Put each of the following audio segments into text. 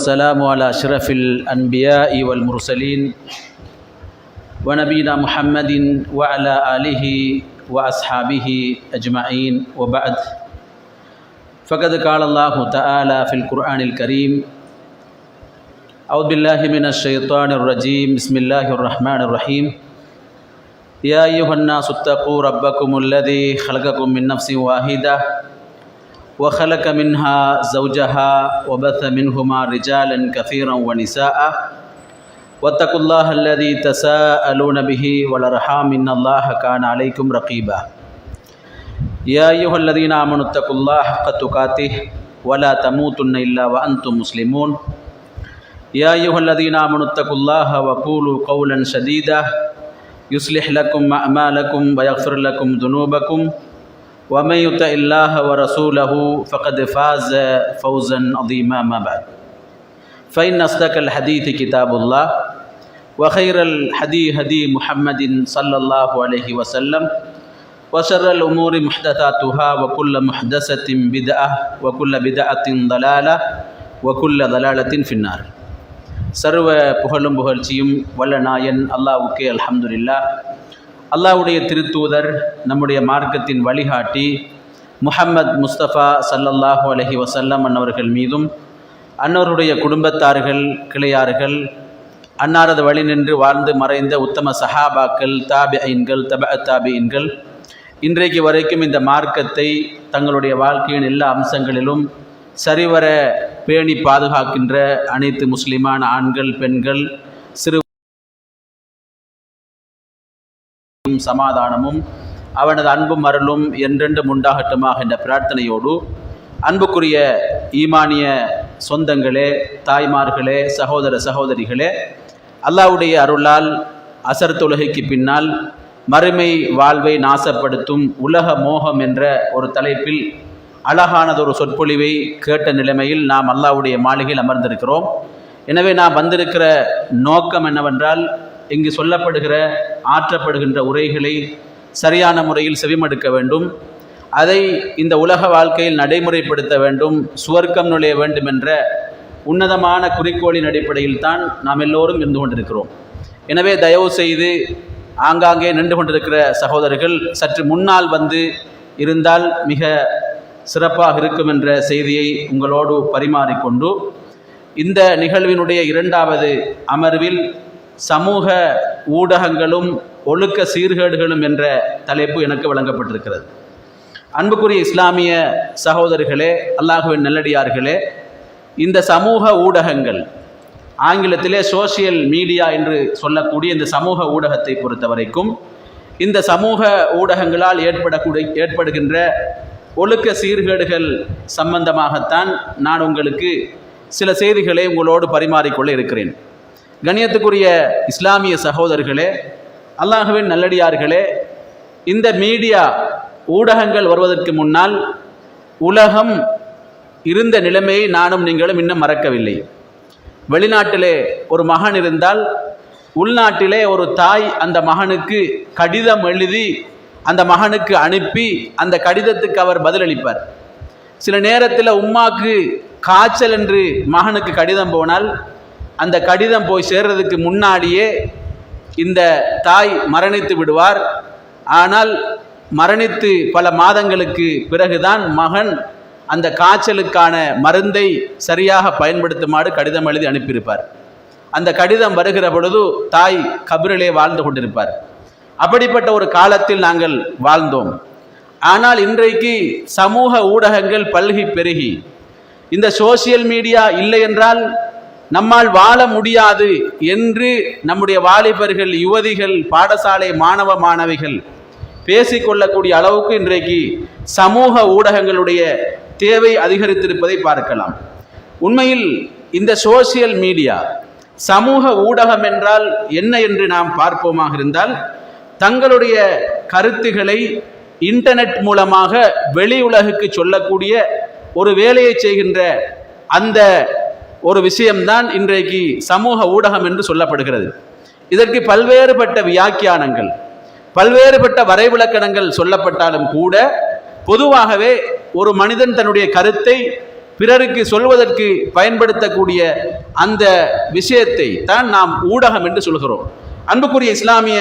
والسلام على أشرف الأنبياء والمرسلين ونبينا محمد وعلى آله وأصحابه أجمعين وبعد فقد قال الله تعالى في القرآن الكريم أعوذ بالله من الشيطان الرجيم بسم الله الرحمن الرحيم يا أيها الناس اتقوا ربكم الذي خلقكم من نفس واحدة وخلق منها زوجها وبث منهما رجالا كثيرا ونساء واتقوا الله الذي تساءلون به والأرحام إن الله كان عليكم رقيبا يا أيها الذين آمنوا اتقوا الله حق تقاته ولا تموتن إلا وأنتم مسلمون يا أيها الذين آمنوا اتقوا الله وقولوا قولا سديدا يصلح لكم أعمالكم ويغفر لكم ذنوبكم ومن يطع الله ورسوله فقد فاز فوزا عظيما ما بعد فإن أصدق الحديث كتاب الله وخير الهدي هدي محمد صلى الله عليه وسلم وشر الأمور محدثاتها وكل محدثة بدعة وكل بدعة ضلالة وكل ضلالة في النار. சர்வ புகழும் புகழ்ச்சியும் வல்ல நாயன் அல்லாஹ்வுக்கே அல்ஹம்துலில்லாஹ். அல்லாஹ்வுடைய திருத்தூதர் நம்முடைய மார்க்கத்தின் வழிகாட்டி முஹம்மத் முஸ்தபா ஸல்லல்லாஹு அலைஹி வஸல்லம் அன்னவர்கள் மீதும் அன்னவருடைய குடும்பத்தார்கள் கிளையார்கள் அன்னாரது வழி நின்று வாழ்ந்து மறைந்த உத்தம சஹாபாக்கள் தாபிஈன்கள் தபஅத்தாபிஈன்கள் இன்றைக்கு வரைக்கும் இந்த மார்க்கத்தை தங்களுடைய வாழ்க்கையின் எல்லா அம்சங்களிலும் சரிவர பேணி பாதுகாக்கின்ற அனைத்து முஸ்லிமான ஆண்கள் பெண்கள் சிறு சமாதானமும் அவனது அன்பும் அருளும் என்றென்றும் உண்டாகட்டுமாக என்ற பிரார்த்தனையோடு அன்புக்குரிய ஈமானிய சொந்தங்களே, தாய்மார்களே, சகோதர சகோதரிகளே, அல்லாஹ்வுடைய அருளால் அசர் தொழுகைக்கு பின்னால் மறுமை வாழ்வை நாசப்படுத்தும் உலக மோகம் என்ற ஒரு தலைப்பில் அழகானதொரு சொற்பொழிவை கேட்ட நிலைமையில் நாம் அல்லாஹ்வுடைய மாளிகையில் அமர்ந்திருக்கிறோம். எனவே நாம் வந்திருக்கிற நோக்கம் என்னவென்றால், இங்கு சொல்லப்படுகிற ஆற்றப்படுகின்ற உரைகளை சரியான முறையில் செவிமடுக்க வேண்டும், அதை இந்த உலக வாழ்க்கையில் நடைமுறைப்படுத்த வேண்டும், சுவர்க்கம் நுழைய வேண்டும் என்ற உன்னதமான குறிக்கோளின் அடிப்படையில் தான் நாம் எல்லோரும் இருந்து கொண்டிருக்கிறோம். எனவே தயவு செய்து ஆங்காங்கே நின்று கொண்டிருக்கிற சகோதரர்கள் சற்று முன்னால் வந்து இருந்தால் மிக சிறப்பாக இருக்கும் என்ற செய்தியை உங்களோடு பரிமாறிக்கொண்டு, இந்த நிகழ்வினுடைய இரண்டாவது அமர்வில் சமூக ஊடகங்களும் ஒழுக்க சீர்கேடுகளும் என்ற தலைப்பு எனக்கு வழங்கப்பட்டிருக்கிறது. அன்புக்குரிய இஸ்லாமிய சகோதரர்களே, அல்லாஹ்வின் நல்லடியார்களே, இந்த சமூக ஊடகங்கள், ஆங்கிலத்திலே சோசியல் மீடியா என்று சொல்லக்கூடிய இந்த சமூக ஊடகத்தை பொறுத்த வரைக்கும், இந்த சமூக ஊடகங்களால் ஏற்படுகின்ற ஒழுக்க சீர்கேடுகள் சம்பந்தமாகத்தான் நான் உங்களுக்கு சில செய்திகளை உங்களோடு பரிமாறிக்கொள்ள இருக்கிறேன். கண்ணியத்துக்குரிய இஸ்லாமிய சகோதரர்களே, அல்லாஹ்வின் நல்லடியார்களே, இந்த மீடியா ஊடகங்கள் வருவதற்கு முன்னால் உலகம் இருந்த நிலைமையை நானும் நீங்களும் இன்னும் மறக்கவில்லை. வெளிநாட்டிலே ஒரு மகன் இருந்தால் உள்நாட்டிலே ஒரு தாய் அந்த மகனுக்கு கடிதம் எழுதி அந்த மகனுக்கு அனுப்பி அந்த கடிதத்துக்கு அவர் பதிலளிப்பார். சில நேரத்தில் உம்மாக்கு காய்ச்சல் என்று மகனுக்கு கடிதம் போனால் அந்த கடிதம் போய் சேர்றதுக்கு முன்னாடியே இந்த தாய் மரணித்து விடுவார். ஆனால் மரணித்து பல மாதங்களுக்கு பிறகுதான் மகன் அந்த காய்ச்சலுக்கான மருந்தை சரியாக பயன்படுத்துமாறு கடிதம் எழுதி அனுப்பியிருப்பார். அந்த கடிதம் வருகிற பொழுது தாய் கபிரிலே வாழ்ந்து கொண்டிருப்பார். அப்படிப்பட்ட ஒரு காலத்தில் நாங்கள் வாழ்ந்தோம். ஆனால் இன்றைக்கு சமூக ஊடகங்கள் பல்கி பெருகி இந்த சோசியல் மீடியா இல்லை என்றால் நம்மால் வாழ முடியாது என்று நம்முடைய வாலிபர்கள், யுவதிகள், பாடசாலை மாணவ மாணவிகள் பேசிக்கொள்ளக்கூடிய அளவுக்கு இன்றைக்கு சமூக ஊடகங்களுடைய தேவை அதிகரித்திருப்பதை பார்க்கலாம். உண்மையில் இந்த சோசியல் மீடியா, சமூக ஊடகம் என்றால் என்ன என்று நாம் பார்ப்போமாக இருந்தால், தங்களுடைய கருத்துக்களை இன்டர்நெட் மூலமாக வெளி உலகுக்கு சொல்லக்கூடிய ஒரு வேலையை செய்கின்ற அந்த ஒரு விஷயம்தான் இன்றைக்கு சமூக ஊடகம் என்று சொல்லப்படுகிறது. இதற்கு பல்வேறுபட்ட வியாக்கியானங்கள், பல்வேறுபட்ட வரைவிலக்கணங்கள் சொல்லப்பட்டாலும் கூட பொதுவாகவே ஒரு மனிதன் தன்னுடைய கருத்தை பிறருக்கு சொல்வதற்கு பயன்படுத்தக்கூடிய அந்த விஷயத்தை தான் நாம் ஊடகம் என்று சொல்கிறோம். அன்புக்குரிய இஸ்லாமிய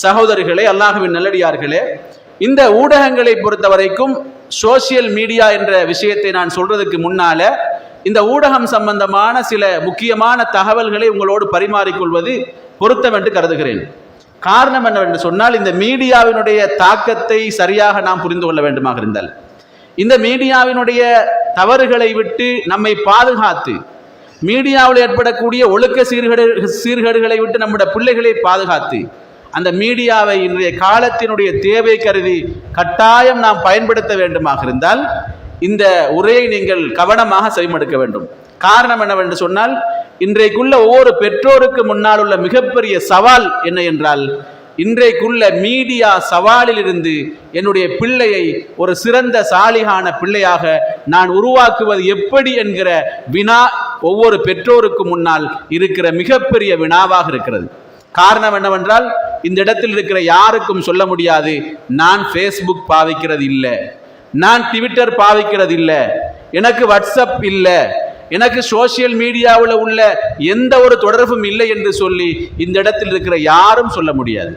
சகோதரர்களே, அல்லாஹ்வின் நல்லடியார்களே, இந்த ஊடகங்களை பொறுத்த வரைக்கும் சோசியல் மீடியா என்ற விஷயத்தை நான் சொல்றதுக்கு முன்னால இந்த ஊடகம் சம்பந்தமான சில முக்கியமான தகவல்களை உங்களோடு பரிமாறிக்கொள்வது பொருத்தம் என்று கருதுகிறேன். காரணம் என்னவென்று சொன்னால், இந்த மீடியாவினுடைய தாக்கத்தை சரியாக நாம் புரிந்து கொள்ள வேண்டுமாக இருந்தால், இந்த மீடியாவினுடைய தவறுகளை விட்டு நம்மை பாதுகாத்து, மீடியாவில் ஏற்படக்கூடிய ஒழுக்க சீர்கேடுகளை விட்டு நம்முடைய பிள்ளைகளை பாதுகாத்து, அந்த மீடியாவை இன்றைய காலத்தினுடைய தேவை கருதி கட்டாயம் நாம் பயன்படுத்த வேண்டுமாக இருந்தால் இந்த உரையை நீங்கள் கவனமாக செவிமடுக்க வேண்டும். காரணம் என்னவென்று சொன்னால், இன்றைக்குள்ள ஒவ்வொரு பெற்றோருக்கு முன்னால் உள்ள மிகப்பெரிய சவால் என்ன என்றால், இன்றைக்குள்ள மீடியா சவாலில் இருந்து என்னுடைய பிள்ளையை ஒரு சிறந்த சாலிகான பிள்ளையாக நான் உருவாக்குவது எப்படி என்கிற வினா ஒவ்வொரு பெற்றோருக்கு முன்னால் இருக்கிற மிகப்பெரிய வினாவாக இருக்கிறது. காரணம் என்னவென்றால், இந்த இடத்தில் இருக்கிற யாருக்கும் சொல்ல முடியாது, நான் ஃபேஸ்புக் பாவிக்கிறது இல்லை, நான் ட்விட்டர் பாவிக்கிறது இல்லை, எனக்கு வாட்ஸ்அப் இல்லை, எனக்கு சோசியல் மீடியாவில் உள்ள எந்த ஒரு தொடர்பும் இல்லை என்று சொல்லி இந்த இடத்தில் இருக்கிற யாரும் சொல்ல முடியாது.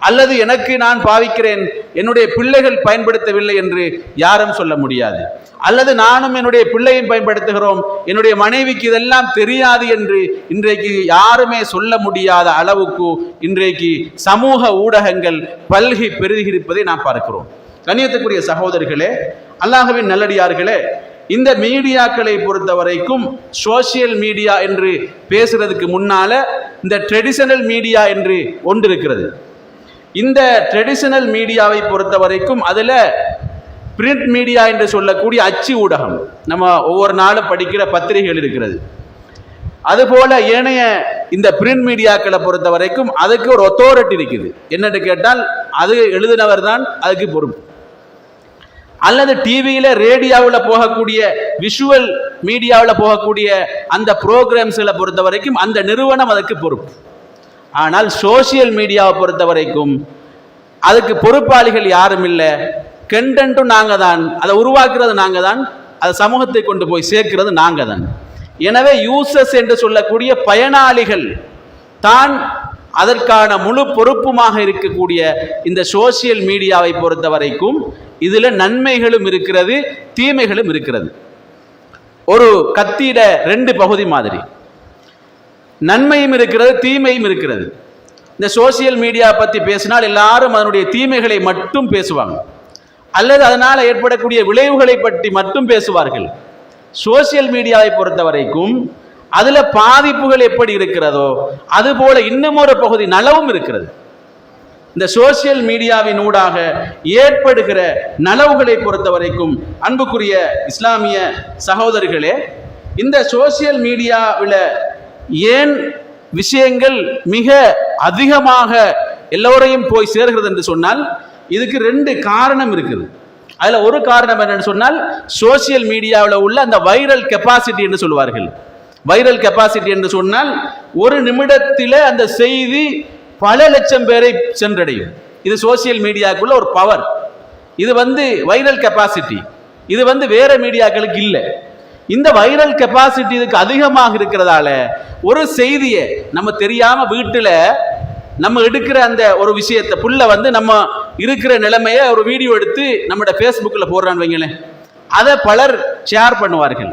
அல்லது எனக்கு நான் பாவிக்கிறேன், என்னுடைய பிள்ளைகள் பயன்படுத்தவில்லை என்று யாரும் சொல்ல முடியாது. அல்லது நானும் என்னுடைய பிள்ளையும் பயன்படுத்துகிறோம், என்னுடைய மனைவிக்கு இதெல்லாம் தெரியாது என்று இன்றைக்கு யாருமே சொல்ல முடியாத அளவுக்கு இன்றைக்கு சமூக ஊடகங்கள் பல்கி பெருகியிருப்பதை நாம் பார்க்கிறோம். கண்ணியத்துக்குரிய சகோதரர்களே, அல்லாஹ்வின் நல்லடியார்களே, இந்த மீடியாக்களை பொறுத்த வரைக்கும் சோசியல் மீடியா என்று பேசுறதுக்கு முன்னால இந்த ட்ரெடிஷனல் மீடியா என்று ஒன்று இருக்கிறது. இந்த ட்ரெடிஷனல் மீடியாவை பொறுத்த வரைக்கும் அதில் பிரிண்ட் மீடியா என்று சொல்லக்கூடிய அச்சு ஊடகம், நம்ம ஒவ்வொரு நாளும் படிக்கிற பத்திரிகைகள் இருக்கிறது. அதுபோல ஏனைய இந்த பிரிண்ட் மீடியாக்களை பொறுத்த வரைக்கும் அதுக்கு ஒரு அத்தாரிட்டி இருக்குது. என்னன்னு கேட்டால், அது எழுதினவர் தான் அதுக்கு பொறுப்பு. அல்லது டிவியில ரேடியோவில் போகக்கூடிய விஷுவல் மீடியாவில் போகக்கூடிய அந்த ப்ரோக்ராம்ஸ்களை பொறுத்த வரைக்கும் அந்த நிறுவனம் அதுக்கு பொறுப்பு. ஆனால் சோசியல் மீடியாவை பொறுத்த வரைக்கும் அதுக்கு பொறுப்பாளிகள் யாரும் இல்லை. கண்டென்ட்டும் நாங்கள் தான், அதை உருவாக்குறது நாங்கள் தான், அதை சமூகத்தை கொண்டு போய் சேர்க்கிறது நாங்கள் தான். எனவே யூசர்ஸ் என்று சொல்லக்கூடிய பயனாளிகள் தான் அதற்கான முழு பொறுப்புமாக இருக்கக்கூடிய இந்த சோசியல் மீடியாவை பொறுத்த வரைக்கும் இதில் நன்மைகளும் இருக்கிறது, தீமைகளும் இருக்கிறது. ஒரு கத்தியிட ரெண்டு பகுதி மாதிரி, நன்மையும் இருக்கிறது, தீமையும் இருக்கிறது. இந்த சோசியல் மீடியா பற்றி பேசினால் எல்லாரும் அதனுடைய தீமைகளை மட்டும் பேசுவாங்க, அல்லது அதனால் ஏற்படக்கூடிய விளைவுகளை பற்றி மட்டும் பேசுவார்கள். சோசியல் மீடியாவை பொறுத்த வரைக்கும் அதுல பாதிப்புகள் எப்படி இருக்கிறதோ அதுபோல இன்னும் ஒரு பகுதி நலவும் இருக்கிறது. இந்த சோசியல் மீடியாவின் ஊடாக ஏற்படுகிற நலவுகளை பொறுத்த வரைக்கும் அன்புக்குரிய இஸ்லாமிய சகோதரர்களே, இந்த சோசியல் மீடியாவில் ஏன் விஷயங்கள் மிக அதிகமாக எல்லோரையும் போய் சேர்கிறது என்று சொன்னால், இதுக்கு ரெண்டு காரணம் இருக்குது. அதில் ஒரு காரணம் என்னன்னு சொன்னால், சோசியல் மீடியாவில் உள்ள அந்த வைரல் கெப்பாசிட்டி என்று சொல்வார்கள். வைரல் கெப்பாசிட்டி என்று சொன்னால், ஒரு நிமிடத்தில் அந்த செய்தி பல லட்சம் பேரை சென்றடையும். இது சோசியல் மீடியாக்குள்ள ஒரு பவர். இது வைரல் கெப்பாசிட்டி. இது வேற மீடியாக்களுக்கு இல்லை. இந்த வைரல் கெப்பாசிட்டி இதுக்கு அதிகமாக இருக்கிறதால ஒரு செய்தியை நம்ம தெரியாம வீட்டில் நம்ம எடுக்கிற அந்த ஒரு விஷயத்தை புள்ள நம்ம இருக்கிற நிலைமையை ஒரு வீடியோ எடுத்து நம்மளோட ஃபேஸ்புக்கில் போடுறான்னு வைங்களேன், அதை பலர் ஷேர் பண்ணுவார்கள்,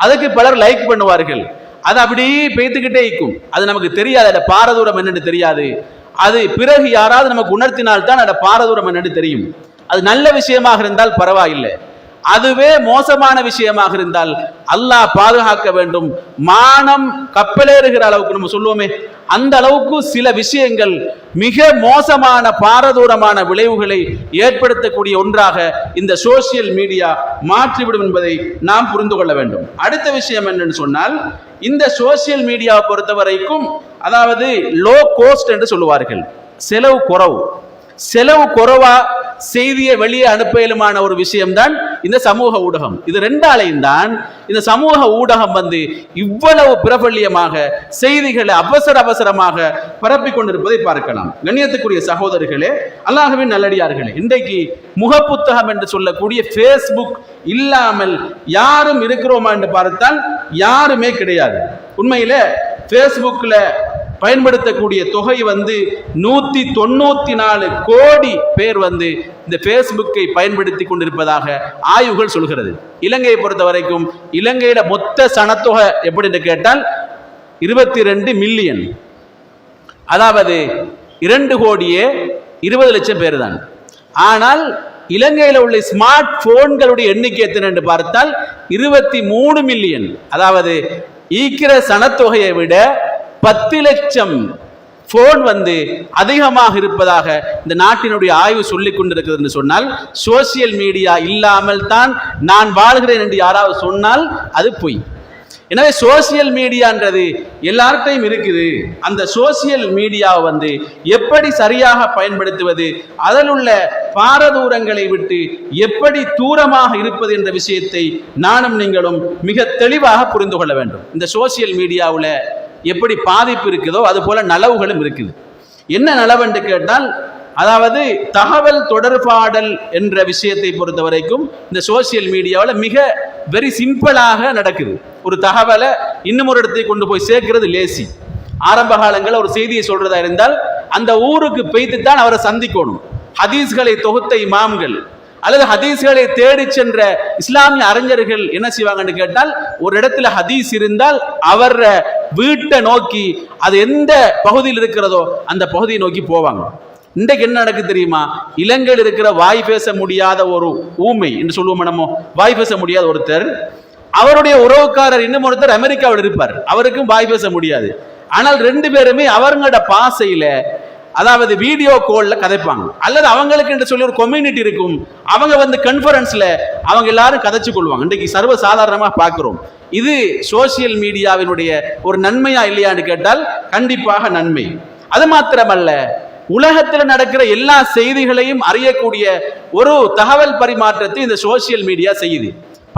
அதுக்கு பலர் லைக் பண்ணுவார்கள். அது அப்படியே பேத்துக்கிட்டே இருக்கும். அது நமக்கு தெரியாது, அதோட பாரதூரம் என்னன்னு தெரியாது. அது பிறகு யாராவது நமக்கு உணர்த்தினால்தான் அதோட பாரதூரம் என்னன்னு தெரியும். அது நல்ல விஷயமாக இருந்தால் பரவாயில்லை, அதுவே மோசமான விஷயமாக இருந்தால் அல்லாஹ் பாதுகாக்க வேண்டும். மானம் கப்பலேறுகிற அளவுக்கு நம்ம சொல்லுவோமே, அந்த அளவுக்கு சில விஷயங்கள் மிக மோசமான பாரதூரமான விளைவுகளை ஏற்படுத்தக்கூடிய ஒன்றாக இந்த சோசியல் மீடியா மாற்றிவிடும் என்பதை நாம் புரிந்து கொள்ள வேண்டும். அடுத்த விஷயம் என்னன்னு சொன்னால், இந்த சோசியல் மீடியாவை பொறுத்த வரைக்கும் அதாவது லோ கோஸ்ட் என்று சொல்லுவார்கள், செலவு குறைவு. செலவு குறைவா செய்தியை வெளியே அனுப்பலுமான ஒரு விஷயம்தான் இந்த சமூக ஊடகம். இது ரெண்டாலையும் தான் இந்த சமூக ஊடகம் இவ்வளவு பிரபல்யமாக செய்திகளை அவசரமாக பரப்பிக் கொண்டிருப்பதை பார்க்கலாம். கண்ணியத்துக்குரிய சகோதரர்களே, அல்லாஹ்வின் நல்லடியார்களே, இன்றைக்கு முகப்புத்தகம் என்று சொல்லக்கூடிய Facebook இல்லாமல் யாரும் இருக்கிறோமா என்று பார்த்தால் யாருமே கிடையாது. உண்மையில Facebookல பயன்படுத்தக்கூடிய தொகை 194 கோடி பேர் இந்த Facebookை பயன்படுத்தி கொண்டிருப்பதாக ஆய்வுகள் சொல்கிறது. இலங்கையை பொறுத்த வரைக்கும் இலங்கையில மொத்த சனத்தொகை எப்படி என்று கேட்டால் 22 மில்லியன், அதாவது 2,20,00,000 பேர் தான். ஆனால் இலங்கையில் உள்ள ஸ்மார்ட் போன்களுடைய எண்ணிக்கை எத்தனை என்று பார்த்தால் 23 மில்லியன். அதாவது ஈக்கிற சனத்தொகையை விட 10 லட்சம் போன் அதிகமாக இருப்பதாக இந்த நாட்டினுடைய ஆய்வு சொல்லிக் கொண்டிருக்கிறது என்று சொன்னால், சோசியல் மீடியா இல்லாமல் தான் நான் வாழ்கிறேன் என்று யாராவது சொன்னால் அது பொய். எனவே சோசியல் மீடியான்றது எல்லார்ட்டையும் இருக்குது. அந்த சோசியல் மீடியாவை எப்படி சரியாக பயன்படுத்துவது, அதில் உள்ள பாரதூரங்களை விட்டு எப்படி தூரமாக இருப்பது என்ற விஷயத்தை நானும் நீங்களும் மிக தெளிவாக புரிந்து கொள்ள வேண்டும். இந்த சோசியல் மீடியாவில் எப்படி பாதிப்பு இருக்குதோ அது போல நலவுகளும் இருக்குது. என்ன நலவு என்று கேட்டால், அதாவது தகவல் தொடர்பாடல் என்ற விஷயத்தை பொறுத்த வரைக்கும் இந்த சோசியல் மீடியாவில் மிக வெரி சிம்பிளாக நடக்குது. ஒரு தகவலை இன்னும் ஒரு இடத்தை கொண்டு போய் சேர்க்கிறது லேசி. ஆரம்ப காலங்களில் ஒரு செய்தியை சொல்றதா இருந்தால் அந்த ஊருக்கு பெய்து தான் அவரை சந்திக்கணும். ஹதீஸ்களை தொகுத்த இமாம்கள் அல்லது ஹதீஸ்களை தேடி சென்ற இஸ்லாமிய அறிஞர்கள் என்ன செய்வாங்கன்னு கேட்டால், ஒரு இடத்துல ஹதீஸ் இருந்தால் அவர் வீட்டை நோக்கி அது எந்த பகுதியில் இருக்கிறதோ அந்த பகுதியை நோக்கி போவாங்க. இன்றைக்கு என்ன நடக்கு தெரியுமா? இலங்கையில் இருக்கிற வாய் பேச முடியாத ஒரு ஊமை என்று சொல்லுவோம் நம்ம, வாய் பேச முடியாத ஒருத்தர், அவருடைய உறவுக்காரர் இன்னும் ஒருத்தர் அமெரிக்காவில் இருப்பார், அவருக்கும் வாய் பேச முடியாது. ஆனால் 2 பேருமே அவங்களோட பாசையில, அதாவது வீடியோ கால்ல கதைப்பாங்க. அல்லது அவங்களுக்கு என்று சொல்லி ஒரு கம்யூனிட்டி இருக்கும், அவங்க கான்ஃபரன்ஸ்ல அவங்க எல்லாரும் கதைச்சு கொள்வாங்க. இன்றைக்கு சர்வ சாதாரணமாக பார்க்கிறோம். இது சோசியல் மீடியாவினுடைய ஒரு நன்மையா இல்லையான்னு கேட்டால் கண்டிப்பாக நன்மை. அது மாத்திரமல்ல, உலகத்தில் நடக்கிற எல்லா செய்திகளையும் அறியக்கூடிய ஒரு தகவல் பரிமாற்றத்தை இந்த சோசியல் மீடியா செய்யுது.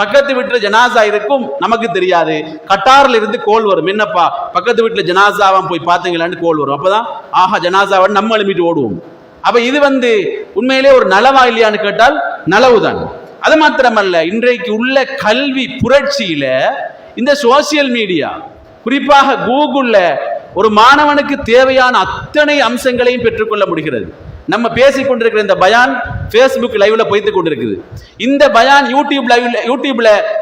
பக்கத்து வீட்டுல ஜனாசா இருக்கும், நமக்கு தெரியாது, கட்டார்ல இருந்து கோல் வரும், என்னப்பா பக்கத்து வீட்டுல ஜனாசாவான் போய் பார்த்தீங்களான்னு கோல் வரும். அப்பதான் ஆஹா ஜனாசாவான்னு நம்ம எழுப்பிட்டு ஓடுவோம். அப்ப இது உண்மையிலே ஒரு நலவா இல்லையான்னு கேட்டால் நலவுதான். அது மாத்திரமல்ல, இன்றைக்கு உள்ள கல்வி புரட்சியில இந்த சோசியல் மீடியா, குறிப்பாக கூகுள்ல ஒரு மாணவனுக்கு தேவையான அத்தனை அம்சங்களையும் பெற்றுக்கொள்ள முடிகிறது. நம்ம பேசிக் கொண்டிருக்கிற இந்த பயான் Facebook லைவ்ல போய்த்து கொண்டிருக்குது. இந்த பயான் யூடியூப்ல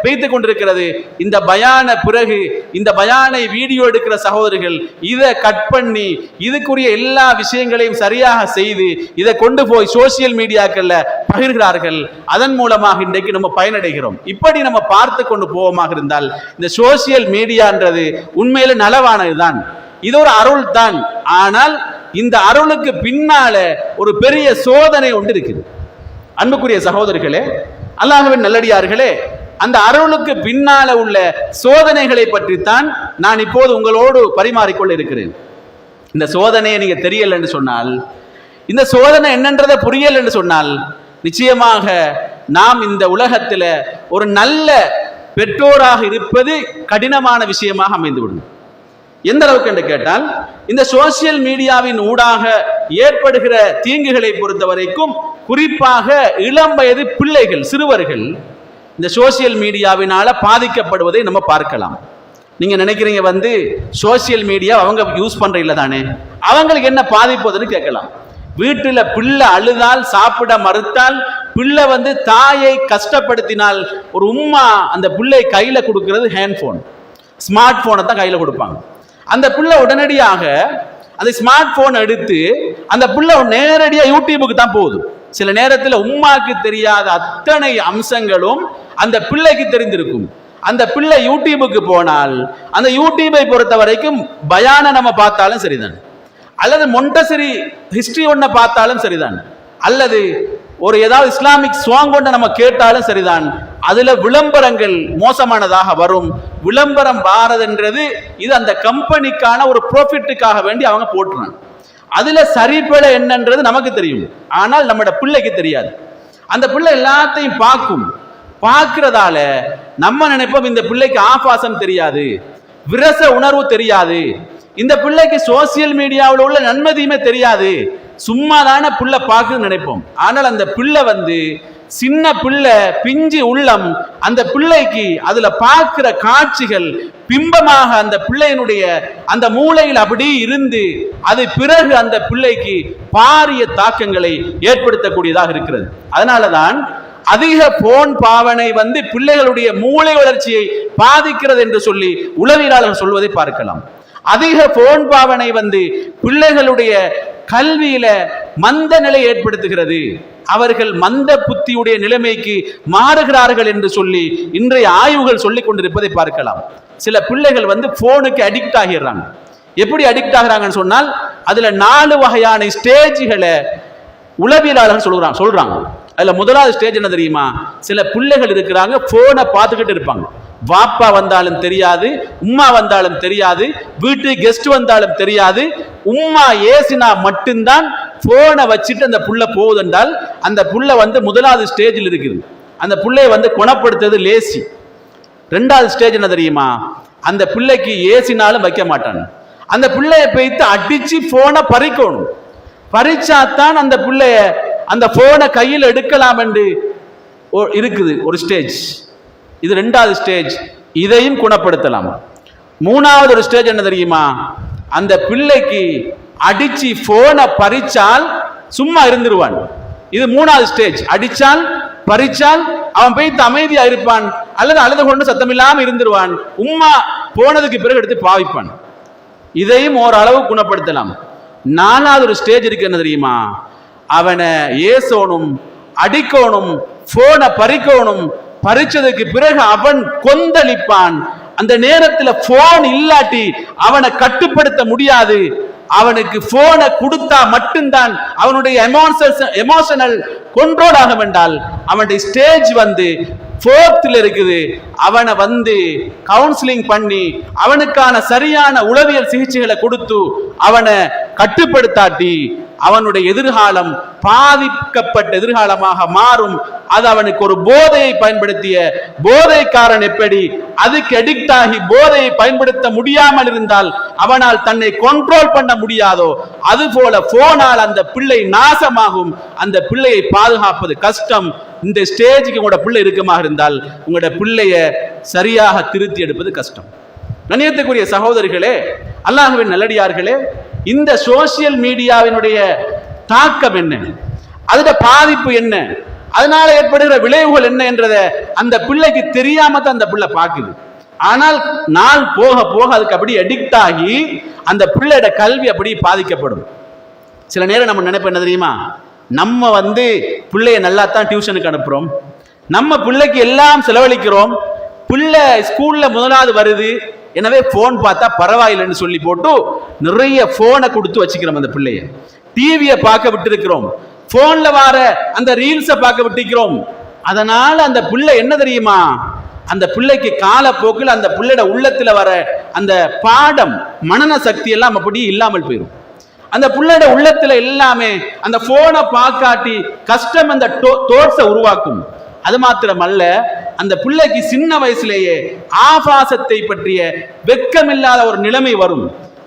போய்த்து கொண்டிருக்கிறது. இந்த பயான பிறகு இந்த பயானை வீடியோ எடுக்கிற சகோதரர்கள் இதை கட் பண்ணி இதுக்குரிய எல்லா விஷயங்களையும் சரியாக செய்து இதை கொண்டு போய் சோசியல் மீடியாக்கள்ல பகிர்கிறார்கள். அதன் மூலமாக இன்றைக்கு நம்ம பயனடைகிறோம். இப்படி நம்ம பார்த்து கொண்டு போவோமாக இருந்தால் இந்த சோசியல் மீடியான்றது உண்மையில நலவானதுதான். இது ஒரு அருள் தான். ஆனால் இந்த அருளுக்கு பின்னால ஒரு பெரிய சோதனை ஒன்று இருக்குது. அன்புக்குரிய சகோதரர்களே, அல்லாஹ்வின் நல்லடியார்களே, அந்த அருளுக்கு பின்னால உள்ள சோதனைகளை பற்றித்தான் நான் இப்போது உங்களோடு பரிமாறிக்கொள்ள இருக்கிறேன். இந்த சோதனையை நீங்க தெரியல என்று சொன்னால், இந்த சோதனை என்னன்றதை புரியல என்று சொன்னால், நிச்சயமாக நாம் இந்த உலகத்துல ஒரு நல்ல பெற்றோராக இருப்பது கடினமான விஷயமாக அமைந்துவிடும். எந்த அளவுக்கு என்று கேட்டால், இந்த சோசியல் மீடியாவின் ஊடாக ஏற்படுகிற தீங்குகளை பொறுத்த வரைக்கும் குறிப்பாக இளம் வயது பிள்ளைகள், சிறுவர்கள் இந்த சோசியல் மீடியாவினால பாதிக்கப்படுவதை நம்ம பார்க்கலாம். நீங்க நினைக்கிறீங்க சோசியல் மீடியா அவங்க யூஸ் பண்ற இல்ல தானே, அவங்களுக்கு என்ன பாதிப்புன்னு கேட்கலாம். வீட்டுல பிள்ளை அழுதால், சாப்பிட மறுத்தால், பிள்ளை தாயை கஷ்டப்படுத்தினால் ஒரு உம்மா அந்த பிள்ளை கையில கொடுக்கிறது ஹேண்ட்போன், ஸ்மார்ட் போனை தான் கையில கொடுப்பாங்க. அந்த பிள்ளை உடனடியாக அந்த ஸ்மார்ட் போன் எடுத்து அந்த பிள்ளை நேரடியா யூடியூபுக்கு தான் போகுது. சில நேரத்தில் உம்மாக்கு தெரியாத அத்தனை அம்சங்களும் அந்த பிள்ளைக்கு தெரிந்திருக்கும். அந்த பிள்ளை யூடியூபுக்கு போனால் அந்த யூடியூபை பொறுத்த வரைக்கும் பயான நம்ம பார்த்தாலும் சரிதான், அல்லது மொண்டசரி ஹிஸ்டரி ஒன்ன பார்த்தாலும் சரிதான், அல்லது ஒரு ஏதாவது இஸ்லாமிக் சாங் ஒன்றை நம்ம கேட்டாலும் சரிதான், அதுல விளம்பரங்கள் மோசமானதாக வரும். விளம்பரம் வாரதுன்றது இது அந்த கம்பெனிக்கான ஒரு ப்ராஃபிட்டுக்காக வேண்டி அவங்க போட்டுறாங்க. அதுல சரிபட என்னன்றது நமக்கு தெரியும், ஆனால் நம்மட பிள்ளைக்கு தெரியாது. அந்த பிள்ளை எல்லாத்தையும் பார்க்கும், பார்க்கிறதால நம்ம நினைப்போம் இந்த பிள்ளைக்கு ஆபாசம் தெரியாது, விரச உணர்வு தெரியாது, இந்த பிள்ளைக்கு சோசியல் மீடியாவில் உள்ள நன்மதியுமே தெரியாது, சும்மாதான பிள்ளை பார்க்குன்னு நினைப்போம். ஆனால் அந்த பிள்ளை வந்து சின்ன பிள்ளை, பிஞ்சு உள்ளம், அந்த பிள்ளைக்கு அதுல பார்க்கிற காட்சிகள் பிம்பமாக அந்த பிள்ளையினுடைய அந்த மூளையில் அப்படி இருந்து அது பிறகு அந்த பிள்ளைக்கு பாரிய தாக்கங்களை ஏற்படுத்தக்கூடியதாக இருக்கிறது. அதனாலதான் அதிக போன் பாவனை வந்து பிள்ளைகளுடைய மூளை வளர்ச்சியை பாதிக்கிறது என்று சொல்லி உளவியலாளர்கள் சொல்வதை பார்க்கலாம். அதிக போன் பாவனை வந்து பிள்ளைகளுடைய கல்வியில மந்த நிலை ஏற்படுத்துகிறது, அவர்கள் மந்த புத்தியுடைய நிலைமைக்கு மாறுகிறார்கள் என்று சொல்லி இன்றைய ஆய்வுகள் சொல்லிக் கொண்டிருப்பதை பார்க்கலாம். சில பிள்ளைகள் வந்து போனுக்கு அடிக்ட் ஆகிறாங்க. எப்படி அடிக்ட் ஆகிறாங்கன்னு சொன்னால் அதுல 4 வகையான ஸ்டேஜ்களை உளவியலாளர்கள் சொல்றாங்க. அதுல முதலாவது ஸ்டேஜ் என்ன தெரியுமா? சில பிள்ளைகள் இருக்கிறாங்க, போனை பார்த்துக்கிட்டு இருப்பாங்க. வாப்பா வந்தாலும் தெரியாது, உம்மா வந்தாலும் தெரியாது, வீட்டு கெஸ்ட் வந்தாலும் தெரியாது. உம்மா ஏசினா மட்டும்தான் போனை வச்சுட்டு அந்த புள்ள போகுது என்றால் அந்த புள்ள வந்து முதலாவது ஸ்டேஜில் இருக்குது. அந்த பிள்ளையை வந்து குணப்படுத்துறது லேசி. 2வது ஸ்டேஜ் என்ன தெரியுமா? அந்த பிள்ளைக்கு ஏசினாலும் வைக்க மாட்டான். அந்த பிள்ளையை போய்த்து அடிச்சு போனை பறிக்கணும். பறிச்சாத்தான் அந்த பிள்ளைய அந்த போனை கையில் எடுக்கலாம் என்று இருக்குது ஒரு ஸ்டேஜ். இது 2வது ஸ்டேஜ். இதையும் குணப்படுத்தலாம். 3வது ஒரு ஸ்டேஜ் என்ன தெரியுமா? அந்த பிள்ளைக்கு அடிச்சு போனை பறிச்சால் சும்மா இருந்துருவான். இது 3வது ஸ்டேஜ். அடிச்சால் பறிச்சால் அவன் போய் அமைதியா இருப்பான், அல்லது அழுது கொண்டு சத்தமில்லாம இருந்துருவான். உம்மா போனதுக்கு பிறகு எடுத்து பாவிப்பான். இதையும் ஓரளவு குணப்படுத்தலாம். 4வது ஒரு ஸ்டேஜ் இருக்கு, என்ன தெரியுமா? அவனை ஏசோனும், அடிக்கணும், போனை பறிக்கணும். பறிச்சதுக்கு பிறகு அவன் கொந்தளிப்பான். அந்த நேரத்தில் போன் இல்லாட்டி அவனை கட்டுப்படுத்த முடியாது. அவனுக்கு போனை கொடுத்தா மட்டும்தான் அவனுடைய எமோஷனல் கண்ட்ரோல் ஆகும். என்றால் அவனுடைய ஸ்டேஜ் வந்து 4th இருக்குது. அவனை வந்து கவுன்சிலிங் பண்ணி அவனுக்கான சரியான உளவியல் சிகிச்சைகளை கொடுத்து அவனை கட்டுப்படுத்தாட்டி அவனுடைய எதிர்காலம் பாதிக்கப்பட்ட எதிர்காலமாக மாறும். அது அவனுக்கு ஒரு போதையை பயன்படுத்திய போதைக்காரன் எப்படி அதுக்கு அடிக்ட் ஆகி போதையை பயன்படுத்த முடியாமல் இருந்தால் அவனால் தன்னை கண்ட்ரோல் பண்ண முடியாதோ அதுபோல போனால் அந்த பிள்ளை நாசமாகும். அந்த பிள்ளையை பாதுகாப்பது கஷ்டம். இந்த ஸ்டேஜுக்கு உங்களோட பிள்ளை இருக்குமாக இருந்தால் உங்களோட பிள்ளைய சரியாக திருத்தி எடுப்பது கஷ்டம். கண்ணியத்துக்குரிய சகோதரிகளே, அல்லாஹ்வின் நல்லடியார்களே, இந்த சோசியல் மீடியாவினுடைய தாக்கம் என்ன, அதோட பாதிப்பு என்ன, அதனால ஏற்படுகிற விளைவுகள் என்ன என்றதை அந்த பிள்ளைக்கு தெரியாம தான் அந்த பிள்ளை பார்க்குது. ஆனால் நாள் போக போக அதுக்கு அப்படி அடிக்ட் ஆகி அந்த பிள்ளையோட கல்வி அப்படி பாதிக்கப்படும். சில நேரம் நம்ம நினைப்போம் என்ன தெரியுமா? நம்ம வந்து பிள்ளைய நல்லா தான் டியூஷனுக்கு அனுப்புறோம், நம்ம பிள்ளைக்கு எல்லாம் செலவழிக்கிறோம், பிள்ளை ஸ்கூல்ல முதலாவது வருது, எனவே போன் பார்த்தா பரவாயில்லைன்னு சொல்லி போட்டு நிறைய போனை கொடுத்து வச்சுக்கிறோம். அந்த பிள்ளைய டிவியை பார்க்க விட்டு இருக்கிறோம், போன்ல வர அந்த ரீல்ஸை பார்க்க விட்டுக்கிறோம். அதனால அந்த பிள்ளை என்ன தெரியுமா? அந்த பிள்ளைக்கு காலப்போக்கில் அந்த பிள்ளையோட உள்ளத்துல வர அந்த பாடம் மனன சக்தி எல்லாம் அப்படி இல்லாமல் போயிடும். அந்த பிள்ளையோட உள்ளத்துல எல்லாமே அந்த போனை பார்க்காட்டி கஷ்டம் அந்த தோட்ஸை உருவாக்கும். அது மாத்திரமல்ல, அந்த பிள்ளைக்கு சின்ன வயசுலேயே ஆபாசத்தை பற்றிய வெட்கமில்லாத ஒரு நிலைமை வரும்.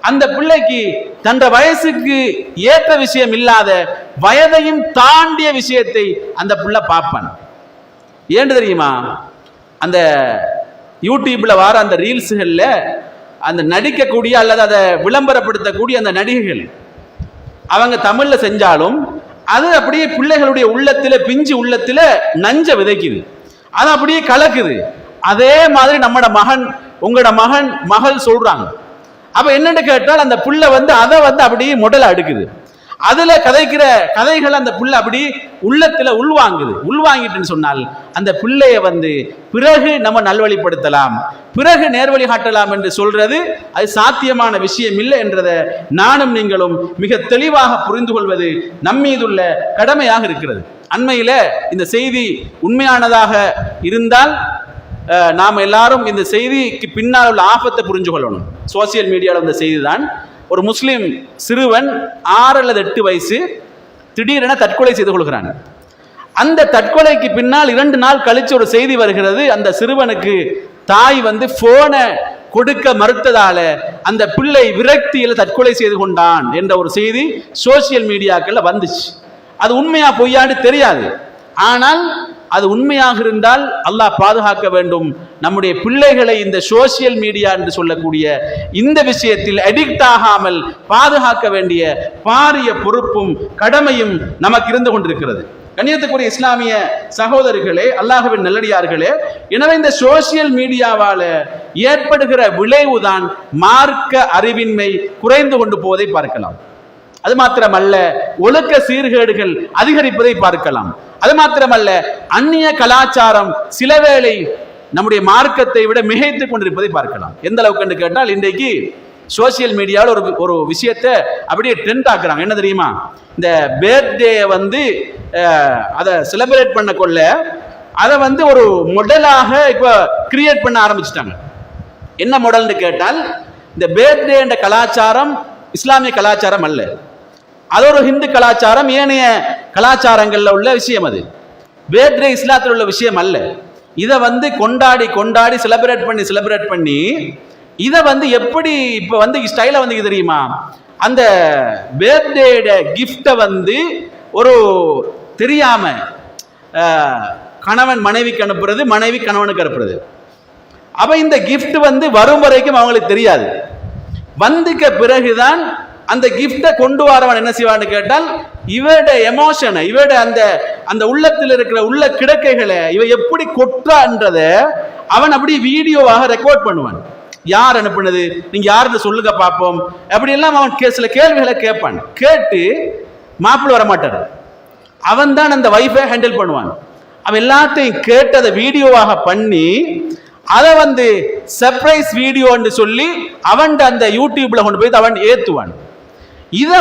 அந்த பிள்ளைக்கு தன் வயசுக்கு ஏற்ற விஷயம் இல்லாத வயதையும் தாண்டிய விஷயத்தை அந்த பிள்ளை பார்ப்பான். ஏன்னு தெரியுமா? அந்த யூடியூப்ல வர அந்த ரீல்ஸுகள்ல அந்த நடிக்கக்கூடிய அல்லது அதை விளம்பரப்படுத்தக்கூடிய அந்த நடிகைகள் அவங்க தமிழ்ல செஞ்சாலும் அது அப்படியே பிள்ளைகளுடைய உள்ளத்துல, பிஞ்சு உள்ளத்துல நஞ்ச விதைக்குது, அது அப்படியே கலக்குது. அதே மாதிரி நம்மட மகன், உங்களோட மகன், மகள் சொல்றாங்க. அப்ப என்னன்னு கேட்டால் அந்த புள்ள வந்து அதை வந்து அப்படியே முதல்ல அடுக்குது. அதுல கதைக்கிற கதைகள் அந்த புள்ள அப்படி உள்ளத்துல உள்வாங்கிட்டுன்னு சொன்னால் அந்த பிள்ளைய வந்து பிறகு நம்ம நல்வழிப்படுத்தலாம், பிறகு நேர்வழி காட்டலாம் என்று சொல்றது அது சாத்தியமான விஷயம் இல்லை என்றதை நானும் நீங்களும் மிக தெளிவாக புரிந்து கொள்வது நம்மீதுள்ள கடமையாக இருக்கிறது. அண்மையில இந்த செய்தி உண்மையானதாக இருந்தால் நாம் எல்லாரும் இந்த செய்திக்கு பின்னால் உள்ள ஆபத்தை புரிஞ்சு கொள்ளணும். சோசியல் மீடியாவில் இந்த செய்தி தான், ஒரு முஸ்லிம் சிறுவன் 6 அல்லது 8 வயசு திடீரென தற்கொலை செய்து கொள்கிறான். அந்த தற்கொலைக்கு பின்னால் 2 நாள் கழிச்சு ஒரு செய்தி வருகிறது. அந்த சிறுவனுக்கு தாய் போனை கொடுக்க மறுத்ததால அந்த பிள்ளை விரக்தியில் தற்கொலை செய்து கொண்டான் என்ற ஒரு செய்தி சோசியல் மீடியாக்கள்ல வந்துச்சு. அது உண்மையா பொய்யான்னு தெரியாது. ஆனால் அது உண்மையாக இருந்தால் அல்லாஹ் பாதுகாக்க வேண்டும். நம்முடைய பிள்ளைகளை இந்த சோசியல் மீடியா என்று சொல்லக்கூடிய இந்த விஷயத்தில் அடிக்ட் ஆகாமல் பாதுகாக்க வேண்டிய பாரிய பொறுப்பும் கடமையும் நமக்கு இருந்து கொண்டிருக்கிறது. கண்ணியத்துக்குரிய இஸ்லாமிய சகோதரர்களே, அல்லாஹ்வின் நல்லடியார்களே, எனவே இந்த சோசியல் மீடியாவால ஏற்படுகிற விளைவுதான் மார்க்க அறிவின்மை குறைந்து கொண்டு போவதை பார்க்கலாம். அது மாத்திரமல்ல, ஒழுக்க சீர்கேடுகள் அதிகரிப்பதை பார்க்கலாம். அது மாத்திரமல்ல, அந்நிய கலாச்சாரம் சிலவேளை நம்முடைய மார்க்கத்தை விட மிகைத்துக் கொண்டிருப்பதை பார்க்கலாம். எந்த அளவுக்கு கேட்டால், இன்றைக்கு சோசியல் மீடியாவில் ஒரு விஷயத்தை அப்படியே ட்ரெண்ட் ஆக்குறாங்க. என்ன தெரியுமா? இந்த பர்த்டே அதை செலிப்ரேட் பண்ண கொள்ள அதை ஒரு மாடலாக இப்ப கிரியேட் பண்ண ஆரம்பிச்சுட்டாங்க. என்ன மாடல்னு கேட்டால், இந்த பர்த்டே என்ற கலாச்சாரம் இஸ்லாமிய கலாச்சாரம் அல்ல, அது ஒரு ஹிந்து கலாச்சாரம், ஏனைய கலாச்சாரங்கள்ல உள்ள விஷயம். அது பர்த்டே இஸ்லாத்தில் உள்ள விஷயம் அல்ல. இதை கொண்டாடி கொண்டாடி செலிப்ரேட் பண்ணி இதை எப்படி இப்ப ஸ்டைல தெரியுமா? அந்த பர்த்டே கிஃப்டை ஒரு தெரியாம கணவன் மனைவிக்கு அனுப்புறது, மனைவி கணவனுக்கு அனுப்புறது. அப்ப இந்த கிஃப்ட் வரும் வரைக்கும் அவங்களுக்கு தெரியாது. வந்துக்க பிறகுதான் அந்த கிஃப்டை கொண்டு வரவன் என்ன செய்வான்னு கேட்டால், இவட எமோஷனை, இவட அந்த உள்ளத்தில் இருக்கிற உள்ள கிடக்கைகளை இவ எப்படி கொட்டான்றத அவன் அப்படி வீடியோவாக ரெக்கார்ட் பண்ணுவான். யார் அனுப்புனது, நீங்க யாருன்னு சொல்லுங்க பார்ப்போம், அப்படி எல்லாம் அவன் சில கேள்விகளை கேட்பான். கேட்டு மாப்பிள்ளை வரமாட்டார், அவன் தான் அந்த வைஃபை ஹேண்டில் பண்ணுவான். அவன் எல்லாத்தையும் கேட்டு அதை வீடியோவாக பண்ணி அதை சர்ப்ரைஸ் வீடியோ சொல்லி அவன் அந்த யூடியூப்ல கொண்டு போய் அவன் ஏத்துவான். இதை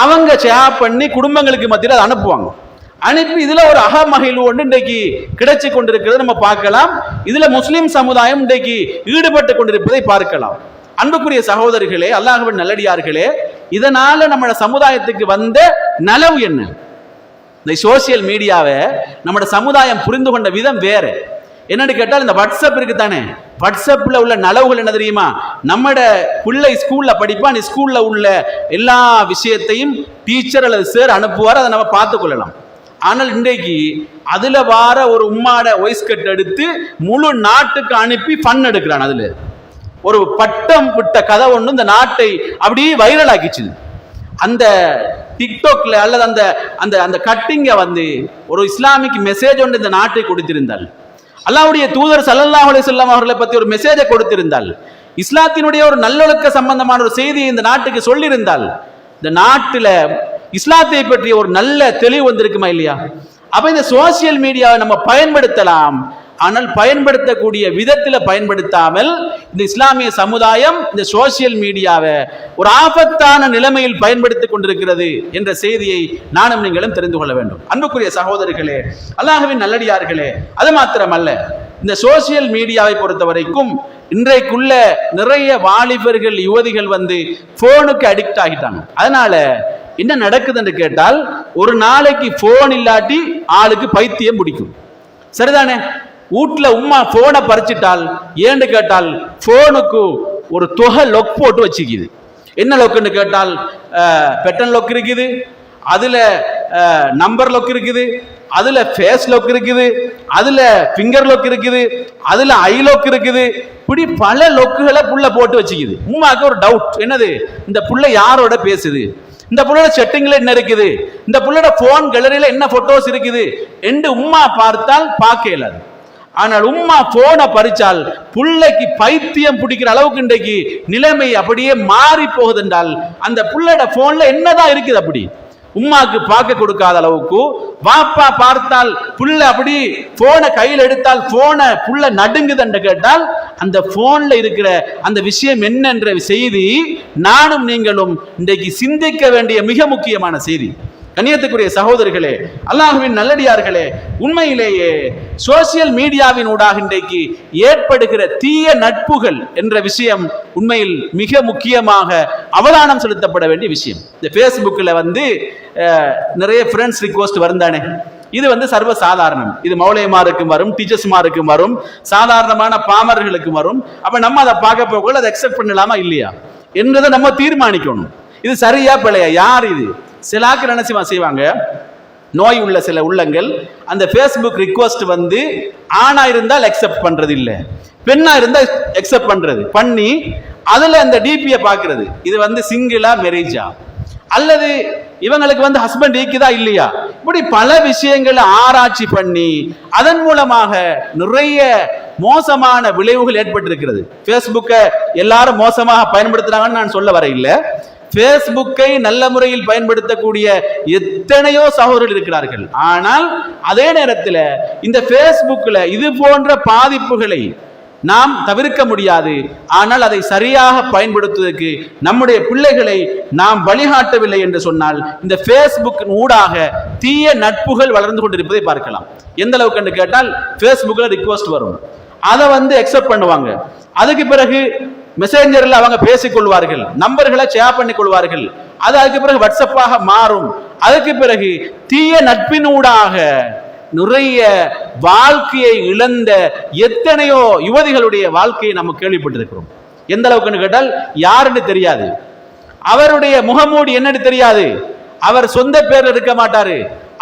அவங்க ஷேர் பண்ணி குடும்பங்களுக்கு மத்தியில் அதை அனுப்புவாங்க. அனுப்பி இதுல ஒரு அகமகிழ்வு ஒன்று இன்றைக்கு கிடைச்சு கொண்டிருக்கிறது நம்ம பார்க்கலாம். இதுல முஸ்லிம் சமுதாயம் இன்றைக்கு ஈடுபட்டு கொண்டிருப்பதை பார்க்கலாம். அன்புக்குரிய சகோதரிகளே, அல்லாஹ்வின் நல்லடியார்களே, இதனால நம்ம சமுதாயத்துக்கு வந்த நலவு என்ன? இந்த சோசியல் மீடியாவை நம்ம சமுதாயம் புரிந்து கொண்ட விதம் வேற. என்னன்னு கேட்டால், இந்த வாட்ஸ்அப் இருக்கு தானே, வாட்ஸ்அப்ல உள்ள நலவுகள் என்ன தெரியுமா? நம்மட பிள்ளை ஸ்கூல்ல படிப்பான், ஸ்கூல்ல உள்ள எல்லா விஷயத்தையும் டீச்சர் அல்லது சார் அனுப்புவார், அதை நம்ம பார்த்து கொள்ளலாம். ஆனால் இன்றைக்கு அதுல வார ஒரு உம்மாட வாய்ஸ் கட் எடுத்து முழு நாட்டுக்கு அனுப்பி ஃபன் எடுக்கிறான். அதுல ஒரு பட்டம் விட்ட கதை ஒன்று இந்த நாட்டை அப்படியே வைரல் ஆக்கிச்சு. அந்த டிக்டாக்ல அல்லது அந்த அந்த அந்த கட்டிங்க ஒரு இஸ்லாமிக் மெசேஜ் ஒன்று இந்த நாட்டை கொடுத்திருந்தால், அல்லாஹ்வுடைய தூதர் ஸல்லல்லாஹு அலைஹி வஸல்லம் அவர்களை பற்றி ஒரு மெசேஜை கொடுத்திருந்தால், இஸ்லாத்தினுடைய ஒரு நல்லொழுக்க சம்பந்தமான ஒரு செய்தியை இந்த நாட்டுக்கு சொல்லியிருந்தால், இந்த நாட்டில் இஸ்லாத்தை பற்றிய ஒரு நல்ல தெளிவு வந்திருக்குமா இல்லையா? அப்ப இந்த சோசியல் மீடியாவை நம்ம பயன்படுத்தலாம், ஆனால் பயன்படுத்தக்கூடிய விதத்தில் பயன்படுத்தாமல் இந்த இஸ்லாமிய சமுதாயம் இந்த சோசியல் மீடியாவை ஒரு ஆபத்தான நிலைமையில் பயன்படுத்திக் கொண்டிருக்கிறது என்ற செய்தியை நானும் நீங்களும் தெரிந்து கொள்ள வேண்டும். அன்புக்குரிய சகோதரிகளே, அல்லாஹ்வின் நல்லடியார்களே, அது மாத்திரமல்ல, இந்த சோசியல் மீடியாவை பொறுத்த வரைக்கும் இன்றைக்குள்ள நிறைய வாலிபர்கள் யுவதிகள் போனுக்கு அடிக்ட் ஆகிட்டாங்க. அதனால என்ன நடக்குதுன்னு கேட்டால், ஒரு நாளைக்கு போன் இல்லாட்டி ஆளுக்கு பைத்தியம் பிடிக்கும். சரிதானே? வீட்டுல உம்மா போனை பறிச்சிட்டால், ஏன்னு கேட்டால் போனுக்கு ஒரு தொகை லொக் போட்டு வச்சுக்குது. என்ன லொக்குன்னு கேட்டால், பெட்டன் லொக் இருக்குது, அதுல நம்பர் லொக் இருக்குது, அதுல ஃபேஸ் லொக் இருக்குது, அதுல ஃபிங்கர் லொக் இருக்குது, அதுல ஐ லொக் இருக்குது. இப்படி பல லொக்குகளை புள்ள போட்டு வச்சுக்குது. உம்மாக்கு ஒரு டவுட், என்னது, இந்த புள்ள யாரோட பேசுது, இந்த புள்ளோட செட்டிங்ல என்ன இருக்குது, இந்த புள்ளோட போன் கேலரியில என்ன போட்டோஸ் இருக்குது என்று உம்மா பார்த்தால் பார்க்க இயலாது. ஆனால் உம்மா போனை பறிச்சால் புள்ளைக்கு பைத்தியம் பிடிக்கிற அளவுக்கு இன்றைக்கு நிலைமை அப்படியே மாறி போகுது என்றால், அந்த புள்ளோட போன்ல என்னதான் இருக்குது அப்படி உம்மாக்கு பார்க்க கொடுக்காத அளவுக்கு. வாப்பா பார்த்தால் புள்ள அப்படி போனை கையில் எடுத்தால் போனை புள்ள நடுங்குது என்று கேட்டால், அந்த போன்ல இருக்கிற அந்த விஷயம் என்னென்ற செய்தி நானும் நீங்களும் இன்றைக்கு சிந்திக்க வேண்டிய மிக முக்கியமான செய்தி. கண்ணியத்துக்குரிய சகோதரர்களே, அல்லாஹ்வின் நல்லடியார்களே, உண்மையிலேயே சோசியல் மீடியாவின் ஊடாக இன்றைக்கு ஏற்படுகிற தீய நட்புகள் என்ற விஷயம் உண்மையில் மிக முக்கியமாக அவதானம் செலுத்தப்பட வேண்டிய விஷயம். இந்த ஃபேஸ்புக்கில் நிறைய ஃப்ரெண்ட்ஸ் ரிக்வெஸ்ட் வருந்தானே, இது சர்வ சாதாரணம். இது மௌலைமாருக்கும் வரும், டீச்சர்ஸ்மாருக்கும் வரும், சாதாரணமான பாமர்களுக்கும் வரும். அப்ப நம்ம அதை பார்க்க போக அதை அக்செப்ட் பண்ணலாமா இல்லையா என்றதை நம்ம தீர்மானிக்கணும். இது சரியா பிழையா? யார் இது? சிலாக்கள் என்ன செய்வாங்க, நோய் உள்ள சில உள்ளங்கள் அந்த ஃபேஸ்புக் ரிக்வெஸ்ட் ஆணா இருந்தால் அக்செப்ட் பண்றது இல்ல, பெண்ணா இருந்தால் அக்செப்ட் பண்றது பண்ணி அதுல அந்த டிபியை பார்க்கிறது. இது சிங்கிளா மேரேஜா அல்லது இவங்களுக்கு ஹஸ்பண்ட் ஈக்குதா இல்லையா, இப்படி பல விஷயங்களை ஆராய்ச்சி பண்ணி அதன் மூலமாக நிறைய மோசமான விளைவுகள் ஏற்பட்டிருக்கிறது. ஃபேஸ்புக்கை எல்லாரும் மோசமாக பயன்படுத்துறாங்கன்னு நான் சொல்ல வர இல்லை. ஃபேஸ்புக்கை நல்ல முறையில் பயன்படுத்தக்கூடிய எத்தனையோ சகோதரர்கள் இருக்கிறார்கள். ஆனால் அதே நேரத்தில் இந்த ஃபேஸ்புக்கில் இது போன்ற பாதிப்புகளை நாம் தவிர்க்க முடியாது. ஆனால் அதை சரியாக பயன்படுத்துவதற்கு நம்முடைய பிள்ளைகளை நாம் வழிகாட்டவில்லை என்று சொன்னால் இந்த ஃபேஸ்புக் ஊடாக தீய நட்புகள் வளர்ந்து கொண்டிருப்பதை பார்க்கலாம். எந்த அளவுக்கு என்று கேட்டால், ஃபேஸ்புக்கில் ரிக்வெஸ்ட் வரும், அதை அக்செப்ட் பண்ணுவாங்க. அதுக்கு பிறகு மெசேஞ்சரில் அவங்க பேசிக்கொள்வார்கள், நம்பர்களை ஷேர் பண்ணிக் கொள்வார்கள். அதுக்கு பிறகு வாட்ஸ்அப்பாக மாறும். அதுக்கு பிறகு தீய நட்பினூடாக நிறைய வாழ்க்கையை இழந்த எத்தனையோ யுவதிகளுடைய வாழ்க்கையை நம்ம கேள்விப்பட்டிருக்கிறோம். எந்த அளவுக்கு கேட்டால், யாருன்னு தெரியாது, அவருடைய முகமூடி என்னன்னு தெரியாது, அவர் சொந்த பேர் இருக்க மாட்டாரு,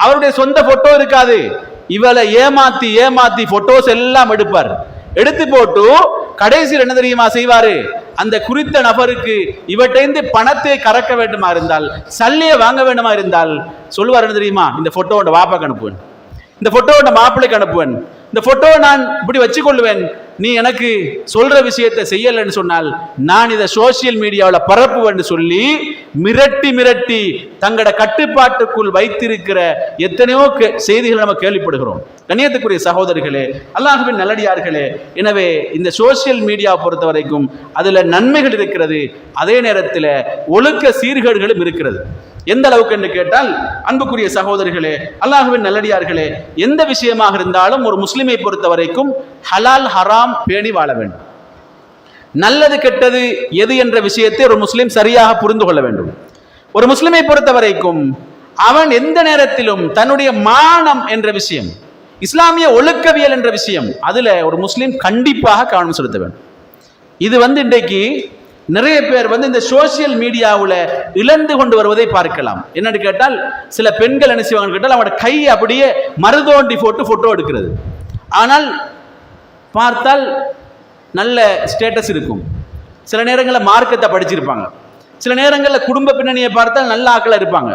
அவருடைய சொந்த போட்டோ இருக்காது. இவளை ஏமாத்தி ஏமாத்தி போட்டோஸ் எல்லாம் எடுப்பார். எடுத்து போட்டு கடைசியில் என்ன தெரியுமா செய்வாரு, அந்த குறித்த நபருக்கு இவற்றைந்து பணத்தை கறக்க வேண்டுமா இருந்தால், சல்லியை வாங்க வேண்டுமா இருந்தால் சொல்லுவார், என்ன தெரியுமா, இந்த போட்டோட வாப்பாக்கு அனுப்புவேன், இந்த போட்டோட மாப்பிள்ளைக்கு அனுப்புவேன், இந்த போட்டோ நான் இப்படி வச்சுக்கொள்வேன், நீ எனக்கு சொல்ற விஷயத்தை செய்யலன்னு சொன்னால் நான் இதை சோசியல் மீடியாவில் பரப்புவேன்னு சொல்லி மிரட்டி மிரட்டி தங்களோட கட்டுப்பாட்டுக்குள் வைத்திருக்கிற எத்தனையோ செய்திகளை நம்ம கேள்விப்படுகிறோம். கண்ணியத்துக்குரிய சகோதரர்களே, அல்லாஹ்வின் நல்லடியார்களே, எனவே இந்த சோசியல் மீடியா பொறுத்த வரைக்கும் அதுல நன்மைகள் இருக்கிறது, அதே நேரத்தில் ஒழுக்க சீர்கேடுகளும் இருக்கிறது. எந்த அளவுக்கு என்று கேட்டால், அன்புக்குரிய சகோதரர்களே, அல்லாஹ்வின் நல்லடியார்களே, எந்த விஷயமாக இருந்தாலும் ஒரு முஸ்லிமை பொறுத்த வரைக்கும் ஹலால் ஹராம் பேணி வாழ வேண்டும். நல்லது கெட்டது எது என்ற விஷயத்தை ஒரு முஸ்லிம் சரியாக புரிந்து கொள்ள வேண்டும். ஒரு முஸ்லிமை பொறுத்த வரைக்கும் அவன் எந்த நேரத்திலும் தன்னுடைய மானம் என்ற விஷயம், இஸ்லாமிய ஒழுக்கவியல் என்ற விஷயம், அதுல ஒரு முஸ்லிம் கண்டிப்பாக கவனம் செலுத்த வேண்டும். இது இன்றைக்கு நிறைய பேர் இந்த சோசியல் மீடியாவில் இழந்து கொண்டு வருவதை பார்க்கலாம். என்னன்னு கேட்டால், சில பெண்கள் என்ன செய்வாங்கன்னு கேட்டால், அவங்களோட கை அப்படியே மருதோண்டி போட்டு போட்டோ எடுக்கிறது. ஆனால் பார்த்தால் நல்ல ஸ்டேட்டஸ் இருக்கும், சில நேரங்களில் மார்க்கத்தை படிச்சிருப்பாங்க, சில நேரங்களில் குடும்ப பின்னணியை பார்த்தால் நல்ல ஆக்களா இருப்பாங்க.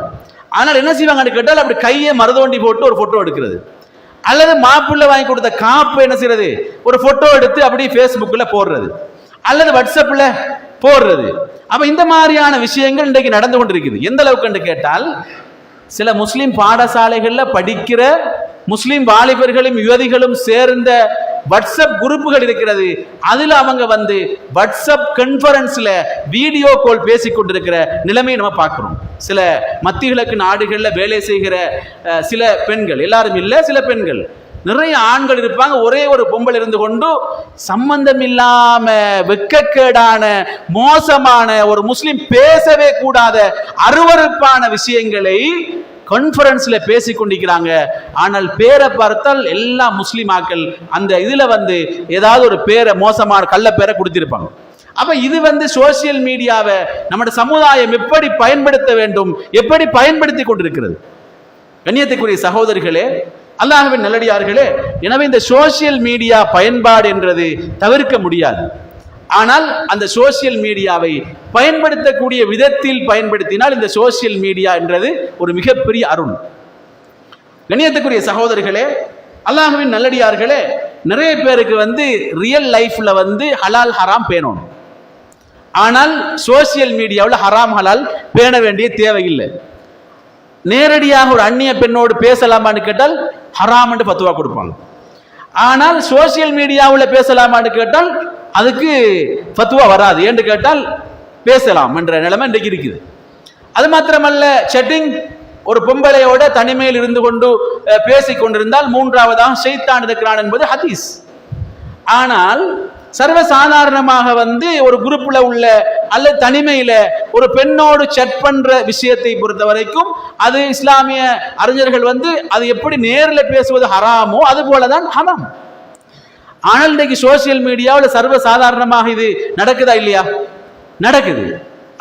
ஆனால் என்ன செய்வாங்கன்னு கேட்டால், அப்படி கையை மருதோண்டி போட்டு ஒரு போட்டோ எடுக்கிறது, அல்லது மாப்பிள்ளை வாங்கி கொடுத்த காப்பு என்ன செய்யறது, ஒரு போட்டோ எடுத்து அப்படியே ஃபேஸ்புக்கில் போடுறது, அல்லது வாட்ஸ்அப்ல போடுறது. அப்ப இந்த மாதிரியான விஷயங்கள் இன்றைக்கு நடந்து கொண்டிருக்குது. எந்த அளவுக்கு என்று கேட்டால், சில முஸ்லிம் பாடசாலைகள்ல படிக்கிற முஸ்லிம் வாலிபர்களும் யுவதிகளும் சேர்ந்த வாட்ஸ்அப் குரூப்புகள் இருக்கிறது. அதுல அவங்க வாட்ஸ்அப் கான்ஃபரன்ஸ்ல வீடியோ கால் பேசிக் கொண்டிருக்கிற நிலைமையை நம்ம பார்க்கிறோம். சில மத்திய கிழக்கு நாடுகள்ல வேலை செய்கிற சில பெண்கள், எல்லாரும் இல்ல, சில பெண்கள், நிறைய ஆண்கள் இருப்பாங்க, ஒரே ஒரு பொம்பளை இருந்து கொண்டு சம்பந்தம் இல்லாம வெட்கக்கேடான மோசமான ஒரு முஸ்லிம் பேசவே கூடாத அருவருப்பான விஷயங்களை கான்ஃபரன்ஸ்ல பேசிக் கொண்டிருக்கிறாங்க. ஆனால் பேரை பார்த்தால் எல்லா முஸ்லிம் ஆக்கள் அந்த இதுல ஏதாவது ஒரு பேரை, மோசமான கள்ள பேரை கொடுத்திருப்பாங்க. அப்ப இது சோசியல் மீடியாவை நம்முடைய சமுதாயம் எப்படி பயன்படுத்த வேண்டும், எப்படி பயன்படுத்தி கொண்டிருக்கிறது. கண்ணியத்துக்குரிய சகோதரிகளே, அல்லாஹ்வின் நல்லடியார்களே, எனவே இந்த சோசியல் மீடியா பயன்பாடு என்றது தவிர்க்க முடியாது. ஆனால் அந்த சோசியல் மீடியாவை பயன்படுத்தக்கூடிய விதத்தில் பயன்படுத்தினால் இந்த சோசியல் மீடியா என்றது ஒரு மிகப்பெரிய அருள். கண்ணியத்துக்குரிய சகோதரர்களே, அல்லாஹ்வின் நல்லடியார்களே, நிறைய பேருக்கு ரியல் லைஃப்ல ஹலால் ஹராம் பேணணும். ஆனால் சோசியல் மீடியாவில் ஹராம் ஹலால் பேண வேண்டிய தேவையில்லை. நேரடியாக ஒரு அந்நிய பெண்ணோடு பேசலாமான்னு கேட்டால் ஹராம் என்று பத்துவா கொடுப்பாங்க. ஆனால் சோசியல் மீடியாவில் பேசலாமான்னு கேட்டால் அதுக்கு பத்துவா வராது. என்று கேட்டால் பேசலாம் என்ற நிலைமை இன்றைக்கு இருக்குது. அது மாத்திரமல்ல, செட்டிங் ஒரு பொம்பளையோட தனிமையில் இருந்து கொண்டு பேசிக் கொண்டிருந்தால் மூன்றாவதாக ஷைத்தான் இருக்கிறான் என்பது ஹதீஸ். ஆனால் சர்வசாதாரணமாக ஒரு குரூப்ல உள்ள அல்லது தனிமையில ஒரு பெண்ணோடு செட் பண்ற விஷயத்தை பொறுத்த வரைக்கும் அது இஸ்லாமிய அறிஞர்கள் அது எப்படி நேரில் பேசுவது ஹராமோ அது போலதான் ஹராம். ஆனால் இன்றைக்கு சோசியல் மீடியாவில் சர்வசாதாரணமாக இது நடக்குதா இல்லையா? நடக்குது.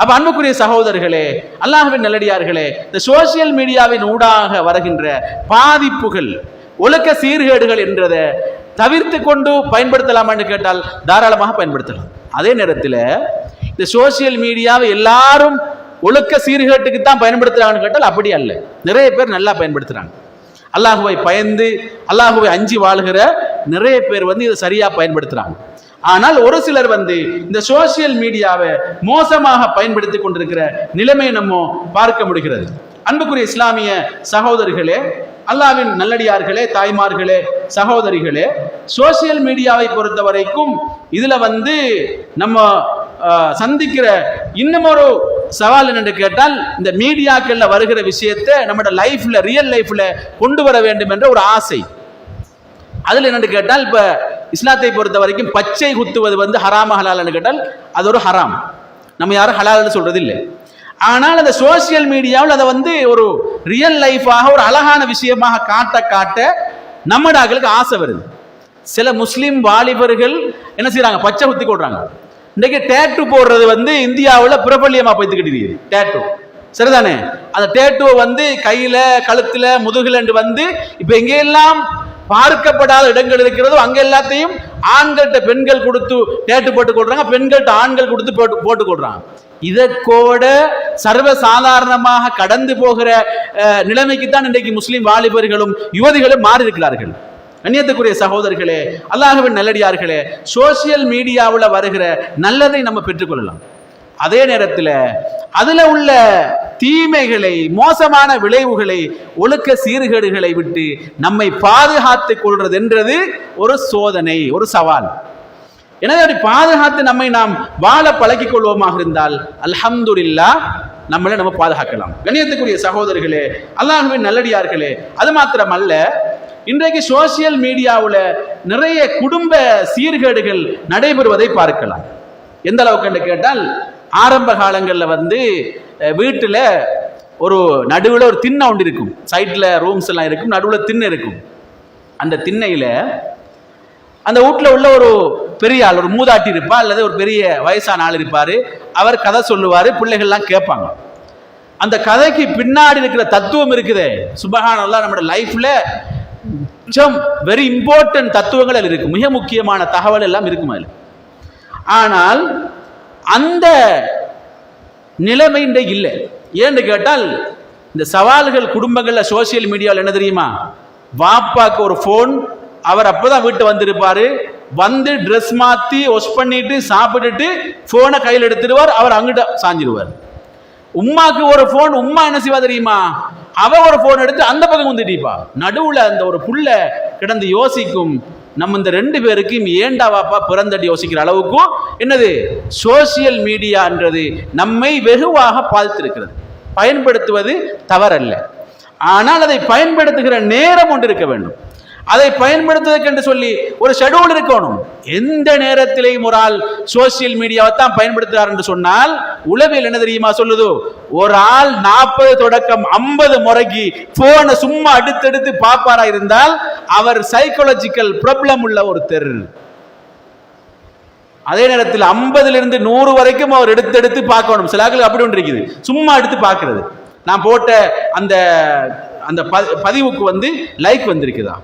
அப்ப அன்புக்குரிய சகோதரர்களே, அல்லாஹ்வின் நல்லடியார்களே, இந்த சோசியல் மீடியாவின் ஊடாக வருகின்ற பாதிப்புகள், ஒழுக்க சீர்கேடுகள் என்றதை தவிர்த்து கொண்டு பயன்படுத்தலாமான்னு கேட்டால் தாராளமாக பயன்படுத்தலாம். அதே நேரத்தில் இந்த சோசியல் மீடியாவை எல்லாரும் ஒழுக்க சீர்கேட்டுக்கு தான் பயன்படுத்துறாங்கன்னு கேட்டால் அப்படி அல்ல. நிறைய பேர் நல்லா பயன்படுத்துறாங்க. அல்லாஹுவை பயந்து அல்லாஹுவை அஞ்சி வாழ்கிற நிறைய பேர் இதை சரியா பயன்படுத்துறாங்க. ஆனால் ஒரு சிலர் இந்த சோசியல் மீடியாவை மோசமாக பயன்படுத்தி கொண்டிருக்கிற நிலைமை நம்ம பார்க்க முடிகிறது. அன்புக்குரிய இஸ்லாமிய சகோதரிகளே, அல்லாஹ்வின் நல்லடியார்களே, தாய்மார்களே, சகோதரிகளே, சோசியல் மீடியாவை பொறுத்த வரைக்கும் இதுல நம்ம சந்திக்கிற இன்னும் ஒரு சவால் என்னென்று கேட்டால், இந்த மீடியாக்கள்ல வருகிற விஷயத்தை நம்மளோட லைஃப்ல, ரியல் லைஃப்ல கொண்டு வர வேண்டும் என்ற ஒரு ஆசை. அதுல என்னென்று கேட்டால், இப்ப இஸ்லாத்தை பொறுத்த வரைக்கும் பச்சை குத்துவது ஹராம ஹலால்னு கேட்டால் அது ஒரு ஹராம். நம்ம யாரும் ஹலால்னு சொல்றது இல்லை. ஆனால் அந்த சோசியல் மீடியாவில் அதை ஒரு ரியல் லைஃபாக ஒரு அழகான விஷயமாக காட்ட காட்ட நம்மடாக்களுக்கு ஆசை வருது. சில முஸ்லிம் வாலிபர்கள் என்ன செய்யறாங்க? பச்சை குத்தி கொள்றாங்க. இன்றைக்கு டேட்டு போடுறது இந்தியாவில் பிரபல்யமா போய்த்துக்கிட்டு டேட்டு, சரிதானே? அந்த டேட்டுவை கையில, கழுத்துல, முதுகுல இப்ப எங்கெல்லாம் பார்க்கப்படாத இடங்கள் இருக்கிறதோ அங்க எல்லாத்தையும் ஆண்கள்கிட்ட பெண்கள் கொடுத்து டேட்டு போட்டுக் கொள்றாங்க, பெண்கள்கிட்ட ஆண்கள் கொடுத்து போட்டுக் கொள்றாங்க. இதற்கோட சர்வசாதாரணமாக கடந்து போகிற நிலைமைக்குத்தான் இன்றைக்கு முஸ்லிம் வாலிபர்களும் யுவதிகளும் மாறி இருக்கிறார்கள். கண்ணியத்துக்குரிய சகோதரர்களே, அல்லாஹ்வின் நல்லடியார்களே, சோசியல் மீடியாவில் வருகிற நல்லதை நம்ம பெற்றுக்கொள்ளலாம். அதே நேரத்தில் அதுல உள்ள தீமைகளை, மோசமான விளைவுகளை, ஒழுக்க சீர்கேடுகளை விட்டு நம்மை பாதுகாத்துக் கொள்றது என்றது ஒரு சோதனை, ஒரு சவால். எனவே அப்படி பாதுகாத்து நம்மை நாம் வாழ பழக்கிக் கொள்வோமாக இருந்தால் அல்ஹம்துலில்லாஹ் நம்மளை நம்ம பாதுகாக்கலாம். கண்ணியத்துக்குரிய சகோதரர்களே, அல்லாஹ்வின் நல்லடியார்களே, அது மாத்திரமல்ல, இன்றைக்கு சோசியல் மீடியாவில் நிறைய குடும்ப சீர்கேடுகள் நடைபெறுவதை பார்க்கலாம். எந்த அளவுக்கு என்று கேட்டால், ஆரம்ப காலங்களில் வீட்டில் ஒரு நடுவில் ஒரு திண்ணை ஒன்று இருக்கும், சைட்டில் ரூம்ஸ் எல்லாம் இருக்கும், நடுவில் திண்ணை இருக்கும். அந்த திண்ணையில் அந்த வீட்டில் உள்ள ஒரு பெரிய ஆள், ஒரு மூதாட்டி இருப்பா, அல்லது ஒரு பெரிய வயசான ஆள் இருப்பார். அவர் கதை சொல்லுவார், பிள்ளைகள்லாம் கேட்பாங்க. அந்த கதைக்கு பின்னாடி இருக்கிற தத்துவம் இருக்குதே, சுப்ஹானல்லாஹ், நம்மளோட லைஃப்ல வெரி இம்பார்ட்டன்ட் தத்துவங்கள் இருக்கு, மிக முக்கியமான தகவல் எல்லாம் இருக்கும் அதில். ஆனால் அந்த நிலைமை இன்றைக்கு இல்லை. ஏன்னு கேட்டால், இந்த சவால்கள் குடும்பங்களில் சோசியல் மீடியாவில் என்ன தெரியுமா? வாப்பாக்கு ஒரு ஃபோன், அவர் அப்போதான் வீட்டு வந்திருப்பாரு, ட்ரெஸ் மாற்றி வாஷ் பண்ணிட்டு சாப்பிட்டுட்டு ஃபோனை கையில் எடுத்துடுவார், அவர் அங்கிட்ட சாஞ்சிருவார். உம்மாக்கு ஒரு ஃபோன், உம்மா என்ன செய்வா தெரியுமா? அவ ஒரு ஃபோன் எடுத்து அந்த பக்கம் வந்துட்டீப்பா. நடுவில் அந்த ஒரு புள்ள கிடந்து யோசிக்கும், நம்ம இந்த ரெண்டு பேருக்கும் ஏண்டா வாப்பா பிறந்தடி யோசிக்கிற அளவுக்கும் என்னது சோசியல் மீடியான்றது நம்மை வெகுவாக பாதித்திருக்கிறது. பயன்படுத்துவது தவறல்ல, ஆனால் அதை பயன்படுத்துகிற நேரம் ஒன்று இருக்க வேண்டும். அதை பயன்படுத்துவதற்கு என்று சொல்லி ஒரு ஷெட்யூல் இருக்கணும். எந்த நேரத்திலேயும் ஒரு ஆள் சோசியல் மீடியாவை தான் பயன்படுத்துறார் என்று சொன்னால், உளவியல் என்ன தெரியுமா சொல்லுது? ஒரு ஆள் 40 தொடக்கம் 50 முறைக்கு போனை சும்மா அடுத்தடுத்து பாப்பாரா இருந்தால் அவர் சைக்காலஜிக்கல் ப்ராப்ளம் உள்ள ஒரு தெரு. அதே நேரத்தில் 50 to 100 வரைக்கும் அவர் எடுத்து பார்க்கணும். சிலாக்கள் அப்படி ஒன்று இருக்குது, சும்மா எடுத்து பார்க்கிறது. நான் போட்ட அந்த அந்த பதிவுக்கு லைக் வந்திருக்குதா,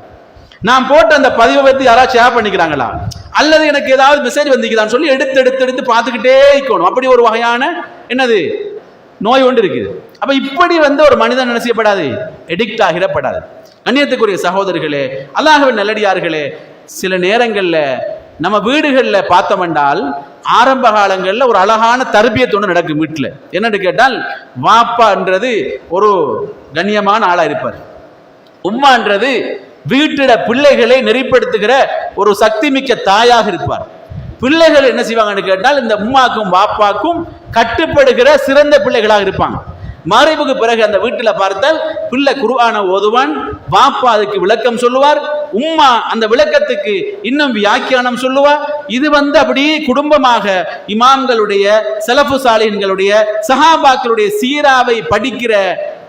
நான் போட்ட அந்த பதிவை பற்றி யாராவது ஷேர் பண்ணிக்கிறாங்களா, அல்லது எனக்கு ஏதாவது மெசேஜ் வந்திருக்குதான்னு சொல்லி எடுத்து பார்த்துக்கிட்டே இருக்கணும். அப்படி ஒரு வகையான என்னது நோய் ஒன்று இருக்குது. அப்ப இப்படி ஒரு மனிதன் என்ன செய்யப்படாது, எடிக்ட் ஆகிடப்படாது. கண்ணியத்துக்குரிய சகோதரர்களே, அல்லாஹ்வின் நல்லடியார்களே, சில நேரங்களில் நம்ம வீடுகளில் பார்த்தோம்னால் ஆரம்ப காலங்களில் ஒரு அழகான தர்பியத்தோடு நடக்கும் வீட்டில். என்னன்னு கேட்டால், வாப்பான்றது ஒரு கண்ணியமான ஆளா இருப்பார், உம்மான்றது வீட்டிட பிள்ளைகளை நெறிப்படுத்துகிற ஒரு சக்தி மிக்க தாயாக இருப்பார். பிள்ளைகள் என்ன செய்வாங்கன்னு கேட்டால், இந்த உம்மாக்கும் வாப்பாக்கும் கட்டுப்படுகிற சிறந்த பிள்ளைகளாக இருப்பாங்க. மகரிபுக்கு பிறகு அந்த வீட்டில் பார்த்தால் பிள்ளை குர்ஆனை ஓதுவான், பாப்பா அதுக்கு விளக்கம் சொல்லுவார், உம்மா அந்த விளக்கத்துக்கு இன்னும் வியாக்கியானம் சொல்லுவார். இது அப்படியே குடும்பமாக இமாம்களுடைய, ஸலஃபு ஸாலிஹீன்களுடைய, சஹாபாக்களுடைய சீராவை படிக்கிற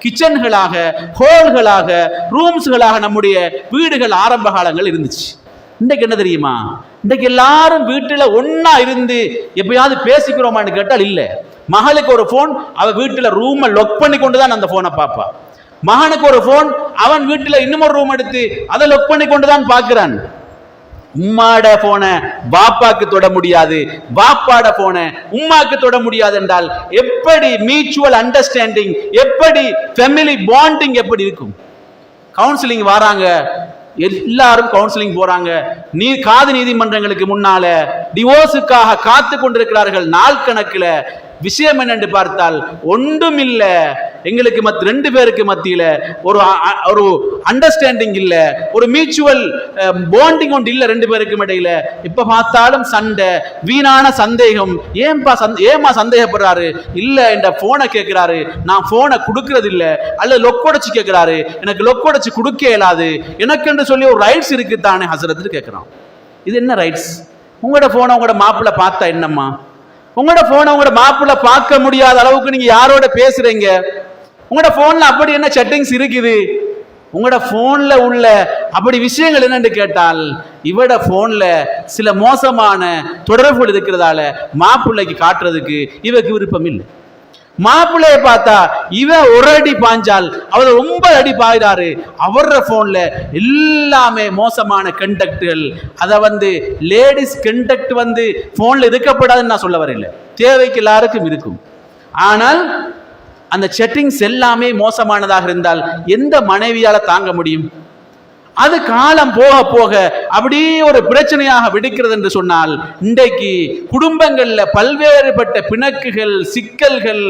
கிச்சன்களாக, ஹோல்களாக, ரூம்ஸ்களாக நம்முடைய வீடுகள் ஆரம்ப காலங்கள் இருந்துச்சு. இன்றைக்கு என்ன தெரியுமா? இன்றைக்கு எல்லாரும் வீட்டில் ஒன்னா இருந்து எப்பயாவது பேசிக்கிறோமான்னு கேட்டால் இல்லை. மகளுக்கு ஒரு போன், அவ வீட்டில் ரூமை லொக் பண்ணி கொண்டுதான் அந்த போனை பார்ப்பா. மகனுக்கு ஒரு போன், அவன் வீட்டில் இன்னொரு ரூம் எடுத்து அதை லொக் பண்ணி கொண்டுதான் பார்க்கிறான். உம்மாட போன பாப்பாக்கு தொட முடியாது, பாப்பாட போன உம்மாக்கு தொட முடியாது என்றால் எப்படி மியூச்சுவல் அண்டர்ஸ்டாண்டிங், எப்படி ஃபேமிலி பாண்டிங் எப்படி இருக்கும்? கவுன்சிலிங் வராங்க, எல்லாரும் கவுன்சிலிங் போறாங்க. காது நீதிமன்றங்களுக்கு முன்னால டிவோர்ஸுக்காக காத்து கொண்டிருக்கிறார்கள் நாள் கணக்கில். விஷயம் என்னென்று பார்த்தால் ஒன்றும் இல்லை, எங்களுக்கு ரெண்டு பேருக்கு மத்தியில ஒரு அண்டர்ஸ்டாண்டிங் இல்ல, ஒரு மியூச்சுவல் பாண்டிங் ஒன்று இல்ல ரெண்டு பேருக்கும் இடையில. இப்ப பார்த்தாலும் சண்டை, வீணான சந்தேகம். ஏமா சந்தேகப்படுறாரு? இல்ல என்ற போனை கேட்கிறாரு, நான் போனை கொடுக்கறது இல்ல, அல்லது லொக்கொடைச்சு கேட்கிறாரு, எனக்கு லொக்கொடைச்சு கொடுக்க இயலாது, எனக்கு என்று சொல்லி ஒரு ரைட்ஸ் இருக்கு தானே ஹசரத்து கேட்கிறான். இது என்ன ரைட்ஸ்? உங்களோட போனை உங்களோட மாப்பிள்ள பார்த்தா என்னம்மா? உங்களோட போனை உங்களோட மாப்பிள்ள பார்க்க முடியாத அளவுக்கு நீங்க யாரோட பேசுறீங்க? உங்களோட போன்ல அப்படி என்ன செட்டிங்ஸ் இருக்குது? உங்களோட போன்ல உள்ள அப்படி விஷயங்கள் என்னன்னு கேட்டால், இவட போன்ல சில மோசமான தொடர்புகள் இருக்கிறதால மாப்பிள்ளைக்கு காட்டுறதுக்கு இவருக்கு விருப்பம் இல்லை. மாப்பிள்ளைய பார்த்தா இவன் ஒரு அடி பாஞ்சால் அவர் 9 அடி பாய்றாரு. அவர போன்ல எல்லாமே மோசமான கண்டக்டுகள். அதை லேடிஸ் கண்டக்ட் போன்ல இருக்கப்படாதுன்னு நான் சொல்ல வரல, தேவைக்கு எல்லாருக்கும் இருக்கும். ஆனால் அந்த செட்டிங்ஸ் எல்லாமே மோசமானதாக இருந்தால் எந்த மனைவியால தாங்க முடியும்? அது காலம் போக போக அப்படியே ஒரு பிரச்சனையாக வெடிக்கிறது என்று சொன்னால், இன்றைக்கு குடும்பங்கள்ல பல்வேறுபட்ட பிணக்குகள், சிக்கல்கள்,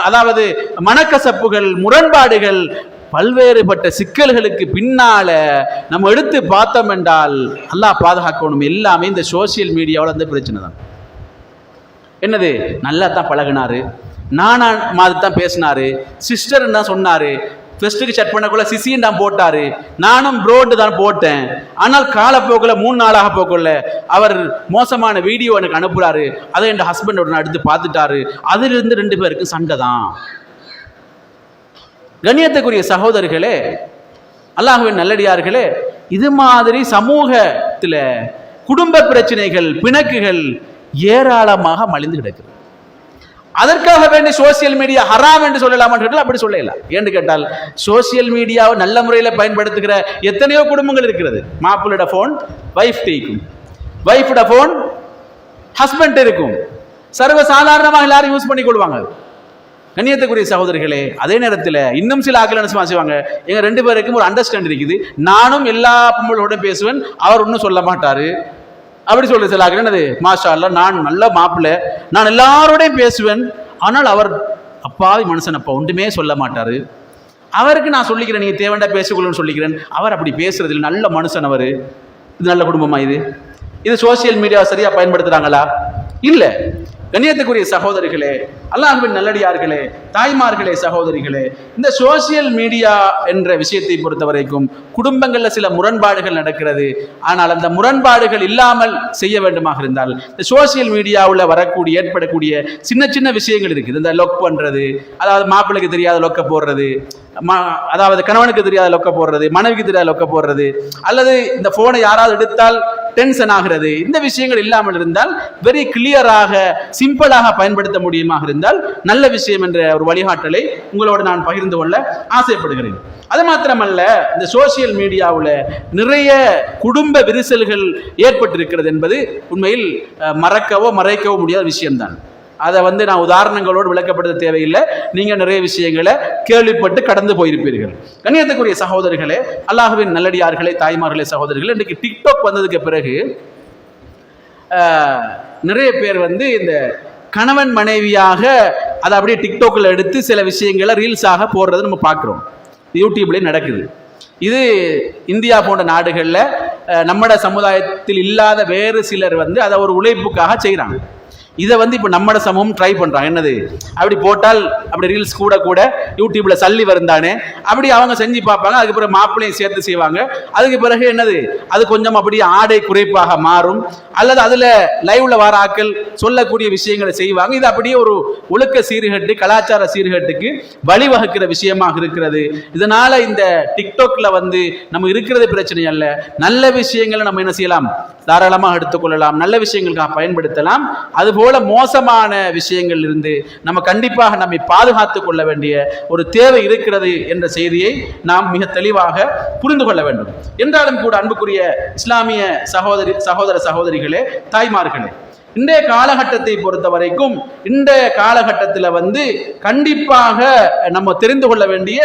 அதாவது மனக்கசப்புகள், முரண்பாடுகள், பல்வேறுபட்ட சிக்கல்களுக்கு பின்னால நம்ம எடுத்து பார்த்தோம் என்றால் அல்லாஹ் பாதுகாக்கணும், எல்லாமே இந்த சோசியல் மீடியாவில் அந்த பிரச்சனை தான். என்னது, நல்லா தான் பழகினாரு, நானா மாதிரி தான் பேசினாரு, சிஸ்டர் தான் சொன்னாரு, ஃபெஸ்ட்டுக்கு செட் பண்ணக்குள்ள சிசின்னு தான் போட்டாரு, நானும் ப்ரோட்டு தான் போட்டேன். ஆனால் காலப்போக்கில் 3 நாளாக போக்குள்ள அவர் மோசமான வீடியோ எனக்கு அனுப்புறாரு, அதை என் ஹஸ்பண்ட் உடனே எடுத்து பார்த்துட்டாரு. அதிலிருந்து 2 பேருக்கு சண்டை தான். கண்ணியத்துக்குரிய சகோதரர்களே, அல்லாஹ்வின் நல்லடியார்களே, இது மாதிரி சமூகத்தில் குடும்ப பிரச்சனைகள், பிணக்குகள் ஏராளமாக மலிந்து கிடக்கிறது. அதற்காக வேண்டி சோசியல் மீடியா ஹராம் என்று சொல்லலாம் என்று அப்படி சொல்லலாம். ஏன்னு கேட்டால் சோசியல் மீடியாவை நல்ல முறையில் பயன்படுத்துகிற எத்தனையோ குடும்பங்கள் இருக்கிறது. மாப்பிள்ளோட போன் வைஃப் இருக்கும், வைஃபோட போன் ஹஸ்பண்ட் இருக்கும், சர்வ சாதாரணமாக எல்லாரும் யூஸ் பண்ணி கொள்வாங்க. கண்ணியத்துக்குரிய சகோதரிகளே, அதே நேரத்தில் இன்னும் சில ஆக்கள் என்ன செய்வாங்க, எங்க 2 பேருக்கும் ஒரு அண்டர்ஸ்டாண்ட் இருக்குது, நானும் எல்லா பொம்பளோட பேசுவேன், அவர் ஒன்றும் சொல்ல மாட்டாரு அப்படி சொல்லி சில ஆக்கள் என்னது, மாஷா அல்லாஹ் நான் நல்ல மாப்பிள்ளை, நான் எல்லாரோடையும் பேசுவேன், ஆனால் அவர் அப்பாவி மனுஷன், அப்பா ஒன்றுமே சொல்ல மாட்டாரு, அவருக்கு நான் சொல்லிக்கிறேன் நீங்க தேவைண்டா பேசிக்கொள்ளுன்னு சொல்லிக்கிறேன், அவர் அப்படி பேசுறது இல்லை, நல்ல மனுஷன் அவர். இது நல்ல குடும்பமா? இது சோசியல் மீடியா சரியா பயன்படுத்துறாங்களா? இல்ல. கண்ணியத்துக்குரிய சகோதரிகளே, அல்லாஹ்வின் நல்லடியார்களே, தாய்மார்களே, சகோதரிகளே, இந்த சோசியல் மீடியா என்ற விஷயத்தை பொறுத்த வரைக்கும் குடும்பங்களில் சில முரண்பாடுகள் நடக்கிறது. ஆனால் அந்த முரண்பாடுகள் இல்லாமல் செய்ய வேண்டுமாக இருந்தால் இந்த சோசியல் மீடியாவில் ஏற்படக்கூடிய சின்ன சின்ன விஷயங்கள் இருக்குது. இந்த லொக் பண்றது, அதாவது மாப்பிள்ளைக்கு தெரியாத லொக்க போடுறது, அதாவது கணவனுக்கு தெரியாத லொக்க போடுறது, மனைவிக்கு தெரியாத லொக்க போடுறது, அல்லது இந்த போனை யாராவது எடுத்தால் டென்ஷன் ஆகிறது, இந்த விஷயங்கள் இல்லாமல் இருந்தால் வெரி கிளியராக சிம்பிளாக பயன்படுத்த முடியுமாக இருந்தால் நல்ல விஷயம் என்ற ஒரு வழிகாட்டலை உங்களோடு நான் பகிர்ந்து கொள்ள ஆசைப்படுகிறேன். அது மாத்திரமல்ல, இந்த சோசியல் மீடியாவில் நிறைய குடும்ப விரிசல்கள் ஏற்பட்டிருக்கிறது என்பது உண்மையில் மறைக்கவோ முடியாத விஷயம்தான். அதை நான் உதாரணங்களோடு விளக்கப்படுத்த தேவையில்லை, நீங்க நிறைய விஷயங்களை கேள்விப்பட்டு கடந்து போயிருப்பீர்கள். கண்ணியத்துக்குரிய சகோதரிகளே, அல்லாஹ்வின் நல்லடியார்களே, தாய்மார்களே, சகோதரிகளே, இன்றைக்கு டிக்டாக் வந்ததுக்கு பிறகு நிறைய பேர் இந்த கணவன் மனைவியாக அதை அப்படியே டிக்டாக்ல எடுத்து சில விஷயங்களை ரீல்ஸாக போடுறதை நம்ம பார்க்குறோம், யூடியூப்லேயே நடக்குது. இது இந்தியா போன்ற நாடுகளில் நம்மட சமுதாயத்தில் இல்லாத வேறு சிலர் அதை ஒரு உழைப்புக்காக செய்கிறாங்க. இதை இப்போ நம்மட சமூகம் ட்ரை பண்றாங்க. என்னது அப்படி போட்டால் அப்படி ரீல்ஸ் கூட கூட யூடியூப்ல சல்லி வருந்தானே அப்படி அவங்க செஞ்சு பார்ப்பாங்க. அதுக்கு பிறகு மாப்பிள்ளையும் சேர்த்து செய்வாங்க. அதுக்கு பிறகு என்னது அது கொஞ்சம் அப்படி ஆடை குறைப்பாக மாறும், அல்லது அதுல லைவ்ல வர ஆக்கள் சொல்லக்கூடிய விஷயங்களை செய்வாங்க. இது அப்படியே ஒரு ஒழுக்க சீர்கேட்டு கலாச்சார சீர்கேட்டுக்கு வழிவகுக்கிற விஷயமாக இருக்கிறது. இதனால இந்த டிக்டாக்ல நம்ம இருக்கிறது பிரச்சனை அல்ல, நல்ல விஷயங்களை நம்ம என்ன செய்யலாம், தாராளமாக எடுத்துக்கொள்ளலாம், நல்ல விஷயங்களுக்காக பயன்படுத்தலாம். அதுபோல மோசமான விஷயங்கள் இருந்து நம்ம கண்டிப்பாக நம்மை பாதுகாத்துக் கொள்ள வேண்டிய ஒரு தேவை இருக்கிறது என்ற செய்தியை நாம் மிக தெளிவாக புரிந்து கொள்ள வேண்டும். என்றாலும் கூட அன்புக்குரிய இஸ்லாமிய சகோதர சகோதரிகளே, தாய்மார்களே, இன்றைய காலகட்டத்தை பொறுத்த வரைக்கும் இந்த காலகட்டத்தில் கண்டிப்பாக நம்ம தெரிந்து கொள்ள வேண்டிய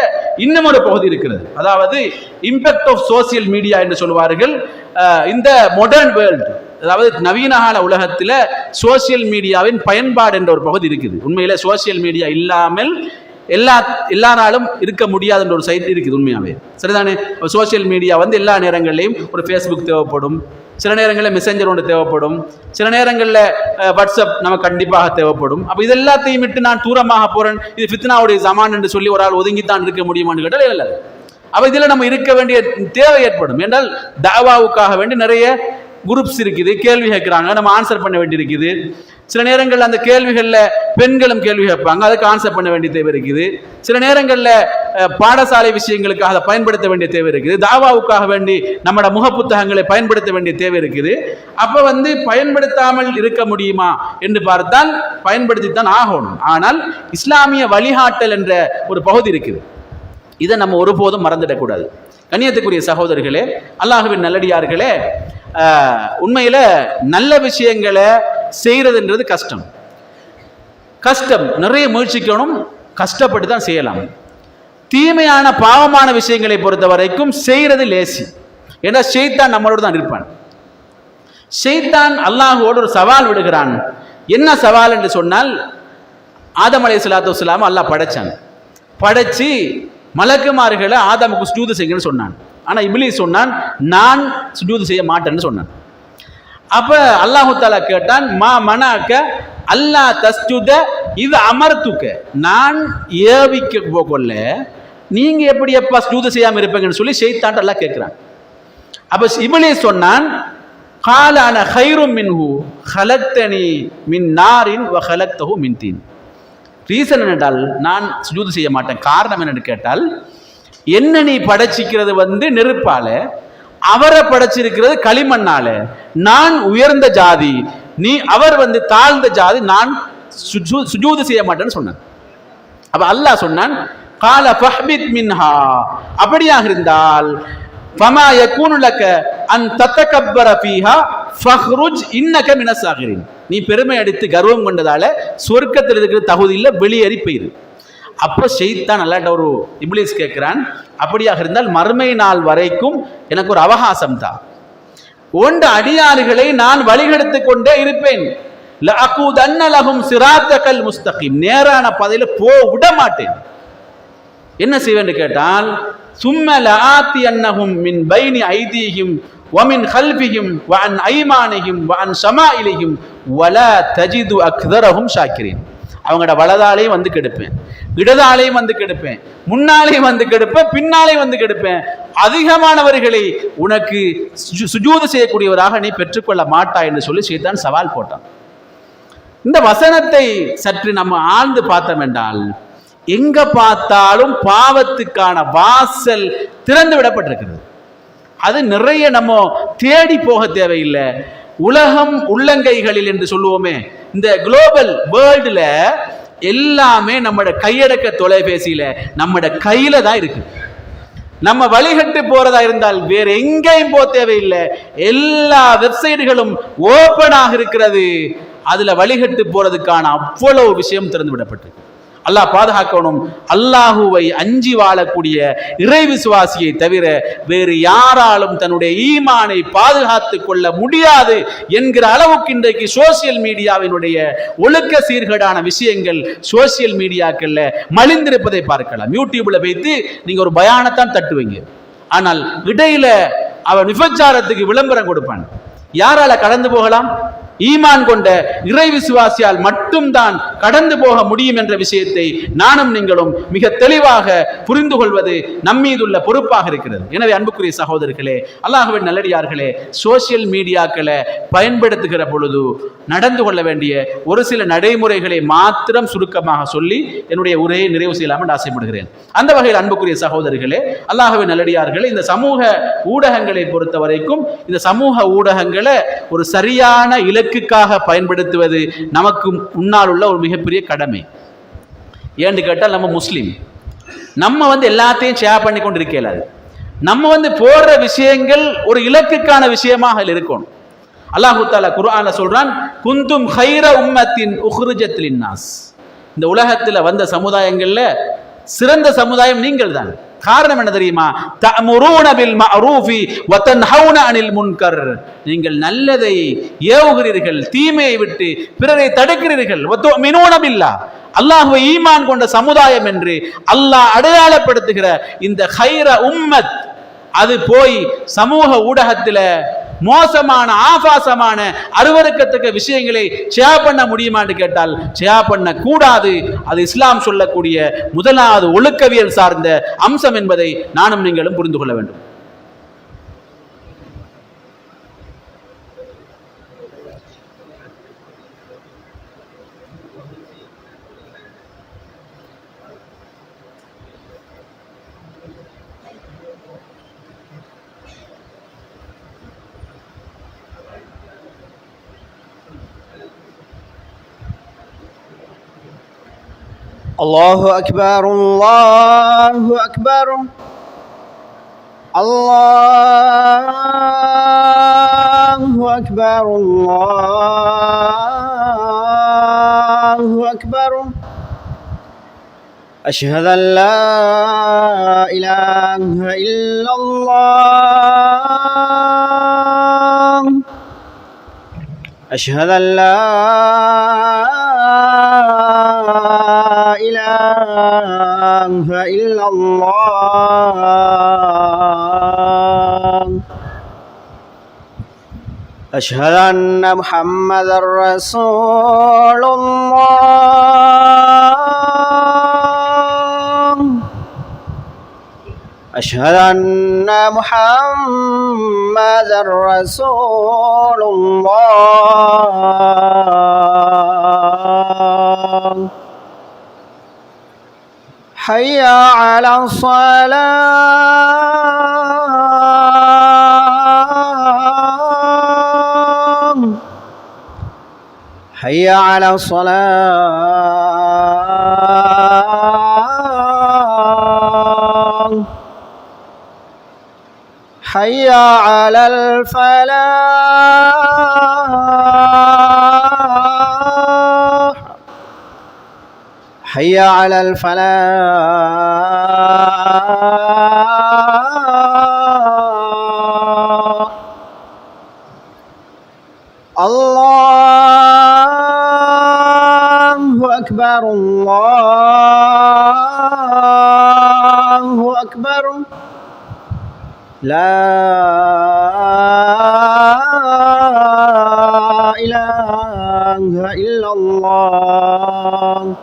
இன்னும் ஒரு பகுதி இருக்கிறது. அதாவது இம்பாக்ட் ஆஃப் சோசியல் மீடியா என்று சொல்வார்கள். இந்த மாடர்ன் வேர்ல்டு, அதாவது நவீன கால உலகத்தில் சோசியல் மீடியாவின் பயன்பாடு என்ற ஒரு பகுதி இருக்குது. உண்மையில சோசியல் மீடியா இல்லாமல் எல்லா நாளும் இருக்க முடியாது என்ற ஒரு சைட் இருக்குது. உண்மையாவே சரிதானே? சோசியல் மீடியா எல்லா நேரங்களிலையும் ஒரு ஃபேஸ்புக் தேவைப்படும், சில நேரங்களில் மெசேஞ்சர் ஒன்று தேவைப்படும், சில நேரங்களில் வாட்ஸ்அப் நமக்கு கண்டிப்பாக தேவைப்படும். அப்போ இது எல்லாத்தையும் விட்டு நான் தூரமாக போறேன், இது ஃபித்னாவுடைய ஜமான் என்று சொல்லி ஒரு ஆள் ஒதுங்கித்தான் இருக்க முடியுமான்னு கேட்டால் இல்லை. அப்போ இதில் நம்ம இருக்க வேண்டிய தேவை ஏற்படும். என்றால் தாவாவுக்காக வேண்டி நிறைய குரூப்ஸ் இருக்குது, கேள்வி கேட்குறாங்க, நம்ம ஆன்சர் பண்ண வேண்டி இருக்குது. சில நேரங்களில் அந்த கேள்விகளில் பெண்களும் கேள்வி கேட்பாங்க, அதுக்கு ஆன்சர் பண்ண வேண்டிய தேவை இருக்குது. சில நேரங்களில் பாடசாலை விஷயங்களுக்காக அதை பயன்படுத்த வேண்டிய தேவை இருக்குது. தாவாவுக்காக வேண்டி நம்மளோட முக புத்தகங்களை பயன்படுத்த வேண்டிய தேவை இருக்குது. அப்போ பயன்படுத்தாமல் இருக்க முடியுமா என்று பார்த்தால் பயன்படுத்தித்தான் ஆகணும். ஆனால் இஸ்லாமிய வழிகாட்டல் என்ற ஒரு பகுதி இருக்குது, இதை நம்ம ஒருபோதும் மறந்துடக்கூடாது. கண்ணியத்துக்குரிய சகோதரர்களே, அல்லாஹ்வின் நல்லடியார்களே, உண்மையில நல்ல விஷயங்களை செய்யறதுன்றது கஷ்டம், நிறைய முயற்சிக்கணும், கஷ்டப்பட்டு தான் செய்யலாம். தீமையான பாவமான விஷயங்களை பொறுத்த வரைக்கும் செய்யறது லேசி. ஏன்னா ஷைத்தான் நம்மளோட தான் இருப்பான். ஷைத்தான் அல்லாஹ்வோடு ஒரு சவால் விடுகிறான். என்ன சவால் என்று சொன்னால், ஆதம் அலைஹிஸ்ஸலாத்து வஸ்ஸலாம் அல்லாஹ் படைச்சு மலக்குமார்களை ஆதமுக்கு சுஜூது செய்யுங்கன்னு சொன்னான். ஆனா இப்லீஸ் சொன்னான், நான் சுஜூது செய்ய மாட்டேன்னு சொன்னான். அப்ப அல்லாஹு தஆலா கேட்டான், மா மனாக்க அல்லா தஸ்ஜுத இது அமர்த்துக்க, நான் ஏவிக்க போகல நீங்க எப்படி எப்பா சுஜூது செய்யாம இருப்பீங்கன்னு சொல்லி ஷைத்தான் அல்லாஹ் கேட்கிறான். அப்ப இப்லீஸ் சொன்னான், கால அன கைரும் மின்ஹு ஹலக்தனி மின் நாரின் வ ஹலக்தஹு மின் தீன். ரீசன் என்னென்றால் நான் சுஜூது செய்ய மாட்டேன், காரணம் என்னன்னு கேட்டால், என்ன நீ படைச்சிக்கிறது நெருப்பால, அவரை படைச்சிருக்கிறது களிமண்ணால. நான் உயர்ந்த ஜாதி, அவர் தாழ்ந்த ஜாதி, நான் சுஜூது செய்ய மாட்டேன்னு சொன்னான். அப்ப அல்லாஹ் சொன்னான், கால ஃபஹ்பித் மின்ஹா, அப்படியாக இருந்தால் ஃபமா யகூனு லக அன் ததகப்பர ஃபீஹா ஃபஹ்ருஜ் இன்னக மினஸ் சாகிரின், நீ பெருமை அடித்து கர்வம் கொண்டதால சொர்க்கத்தில் இருக்கிற தகுதி இல்லை, வெளியேறி போயிரு. அப்போ ஷைத்தான் அல்லாஹ்ட்ட ஒரு இப்லீஸ் கேட்கிறான், அப்படியாக இருந்தால் மறுமை நாள் வரைக்கும் எனக்கு ஒரு அவகாசம் தான், ஒன்று அடியாறுகளை நான் வழிகெடுத்து கொண்டே இருப்பேன், லஅகூதன்ன லஹும் சிராத்தகல் முஸ்தகீம், நேரான பாதையில விட மாட்டேன். என்ன செய்வேன்னு கேட்டால், சும்ம லஆத்தியன்னஹும் மின் பைனி ஐதீஹிம் வமின் கல்பிஹிம் வஅன் ஐமானிஹிம் வஅன் ஷமாயிலிஹிம் வலா தஜிது அக்தரஹும் ஷாக்கிரீன். அவங்களோட வலதாலையும் கெடுப்பேன், இடதாலையும் கெடுப்பேன், முன்னாலையும் கெடுப்பேன், பின்னாலையும் கெடுப்பேன். அதிகமானவர்களை உனக்கு சுஜூது செய்யக்கூடியவராக நீ பெற்றுக்கொள்ள மாட்டாய் என்று சொல்லி ஷைத்தான் சவால் போட்டான். இந்த வசனத்தை சற்று நம்ம ஆழ்ந்து பார்த்தோம் என்றால், எங்க பார்த்தாலும் பாவத்துக்கான வாசல் திறந்து விடப்பட்டிருக்கிறது. அது நிறைய நம்ம தேடி போக தேவையில்லை. உலகம் உள்ளங்கைகளில் என்று சொல்லுவோமே, இந்த குளோபல் வேர்ல்டுல எல்லாமே நம்மட கையடக்க தொலைபேசியில நம்மட கையில தான் இருக்கு. நம்ம வழிகட்டு போறதா இருந்தால் வேற எங்கேயும் போக தேவையில்லை, எல்லா வெப்சைட்டுகளும் ஓபனாக இருக்கிறது. அதுல வழிகட்டு போறதுக்கான அவ்வளவு விஷயம் திறந்து விடப்பட்டிருக்கு. அல்லாஹ் பாதுகாக்கணும். அல்லாஹுவை அஞ்சி வாழக்கூடிய இறை விசுவாசியை தவிர வேறு யாராலும் தன்னுடைய ஈமானை பாதுகாத்துக் கொள்ள முடியாது என்கிற அளவுக்கு இன்றைக்கு சோசியல் மீடியாவினுடைய ஒழுக்க சீர்கேடான விஷயங்கள் சோசியல் மீடியாக்கள்ல மலிந்திருப்பதை பார்க்கலாம். யூடியூப்ல வைத்து நீங்க ஒரு பயானத்தான் தட்டுவீங்க, ஆனால் இடையில அவன் விபச்சாரத்துக்கு விளம்பரம் கொடுப்பான். யாரால கடந்து போகலாம்? ஈமான் கொண்ட இறை விசுவாசியால் மட்டும்தான் கடந்து போக முடியும் என்ற விஷயத்தை நானும் நீங்களும் மிக தெளிவாக புரிந்து கொள்வது நம்மீதுள்ள பொறுப்பாக இருக்கிறது. எனவே அன்புக்குரிய சகோதரர்களே, அல்லாஹ்வின் நல்லடியார்களே, சோசியல் மீடியாக்களை பயன்படுத்துகிற பொழுது நடந்து கொள்ள வேண்டிய ஒரு சில நடைமுறைகளை மாத்திரம் சுருக்கமாக சொல்லி என்னுடைய உரையை நிறைவு செய்யலாமல் ஆசைப்படுகிறேன். அந்த வகையில் அன்புக்குரிய சகோதரர்களே, அல்லாஹ்வின் நல்லடியார்களே, இந்த சமூக ஊடகங்களை பொறுத்த வரைக்கும் இந்த சமூக ஊடகங்களை ஒரு சரியான இலக்குக்காக பயன்படுத்துவது நமக்கு முன்னால் உள்ள ஒரு மிகப்பெரிய கடமை. ஏன்னு கேட்டால் நம்ம முஸ்லீம், நம்ம எல்லாத்தையும் ஷேர் பண்ணி கொண்டு இருக்கலாது. நம்ம போடுற விஷயங்கள் ஒரு இலக்குக்கான விஷயமாக இருக்கணும். அல்லாஹு தஆலா குர்ஆன்ல சொல்றான், குந்தும் கைர உம்மத்தின் உஹ்ரிஜத் லின்னாஸ். இந்த உலகத்தில் வந்த சமுதாயங்கள்ல சிறந்த சமுதாயம் நீங்கள் தான். காரணம் என்ன தெரியுமா? தஅமுரூன பில் மஅரூஃபி வ தன்ஹவுன அனில் முன்கர். நீங்கள் நல்லதை ஏவுகிறீர்கள், தீமையை விட்டு பிறரை தடுக்கிறீர்கள். வ துமினூன பில்லாஹ், அல்லாஹ்வை ஈமான் கொண்ட சமுதாயம் என்று அல்லாஹ் அடையாளப்படுத்துகிற இந்த கைர உம்மத் அது போய் சமூக ஊடகத்தில் மோசமான ஆபாசமான அருவருக்கத்தக்க விஷயங்களை ஷேர் பண்ண முடியுமான்னு கேட்டால் ஷேர் பண்ண கூடாது. அது இஸ்லாம் சொல்லக்கூடிய முதலாவது ஒழுக்கவியல் சார்ந்த அம்சம் என்பதை நானும் நீங்களும் புரிந்து கொள்ள வேண்டும். الله أكبر الله أكبر الله أكبر الله أكبر أشهد أن لا إله إلا الله أشهد أن لا إله إلا الله أشهد أن محمدا رسول الله أشهد أن محمدا رسول الله حي على الصلاة حي على الصلاة حي على الفلاح حي على الفلاح الله أكبر الله أكبر لا إله إلا الله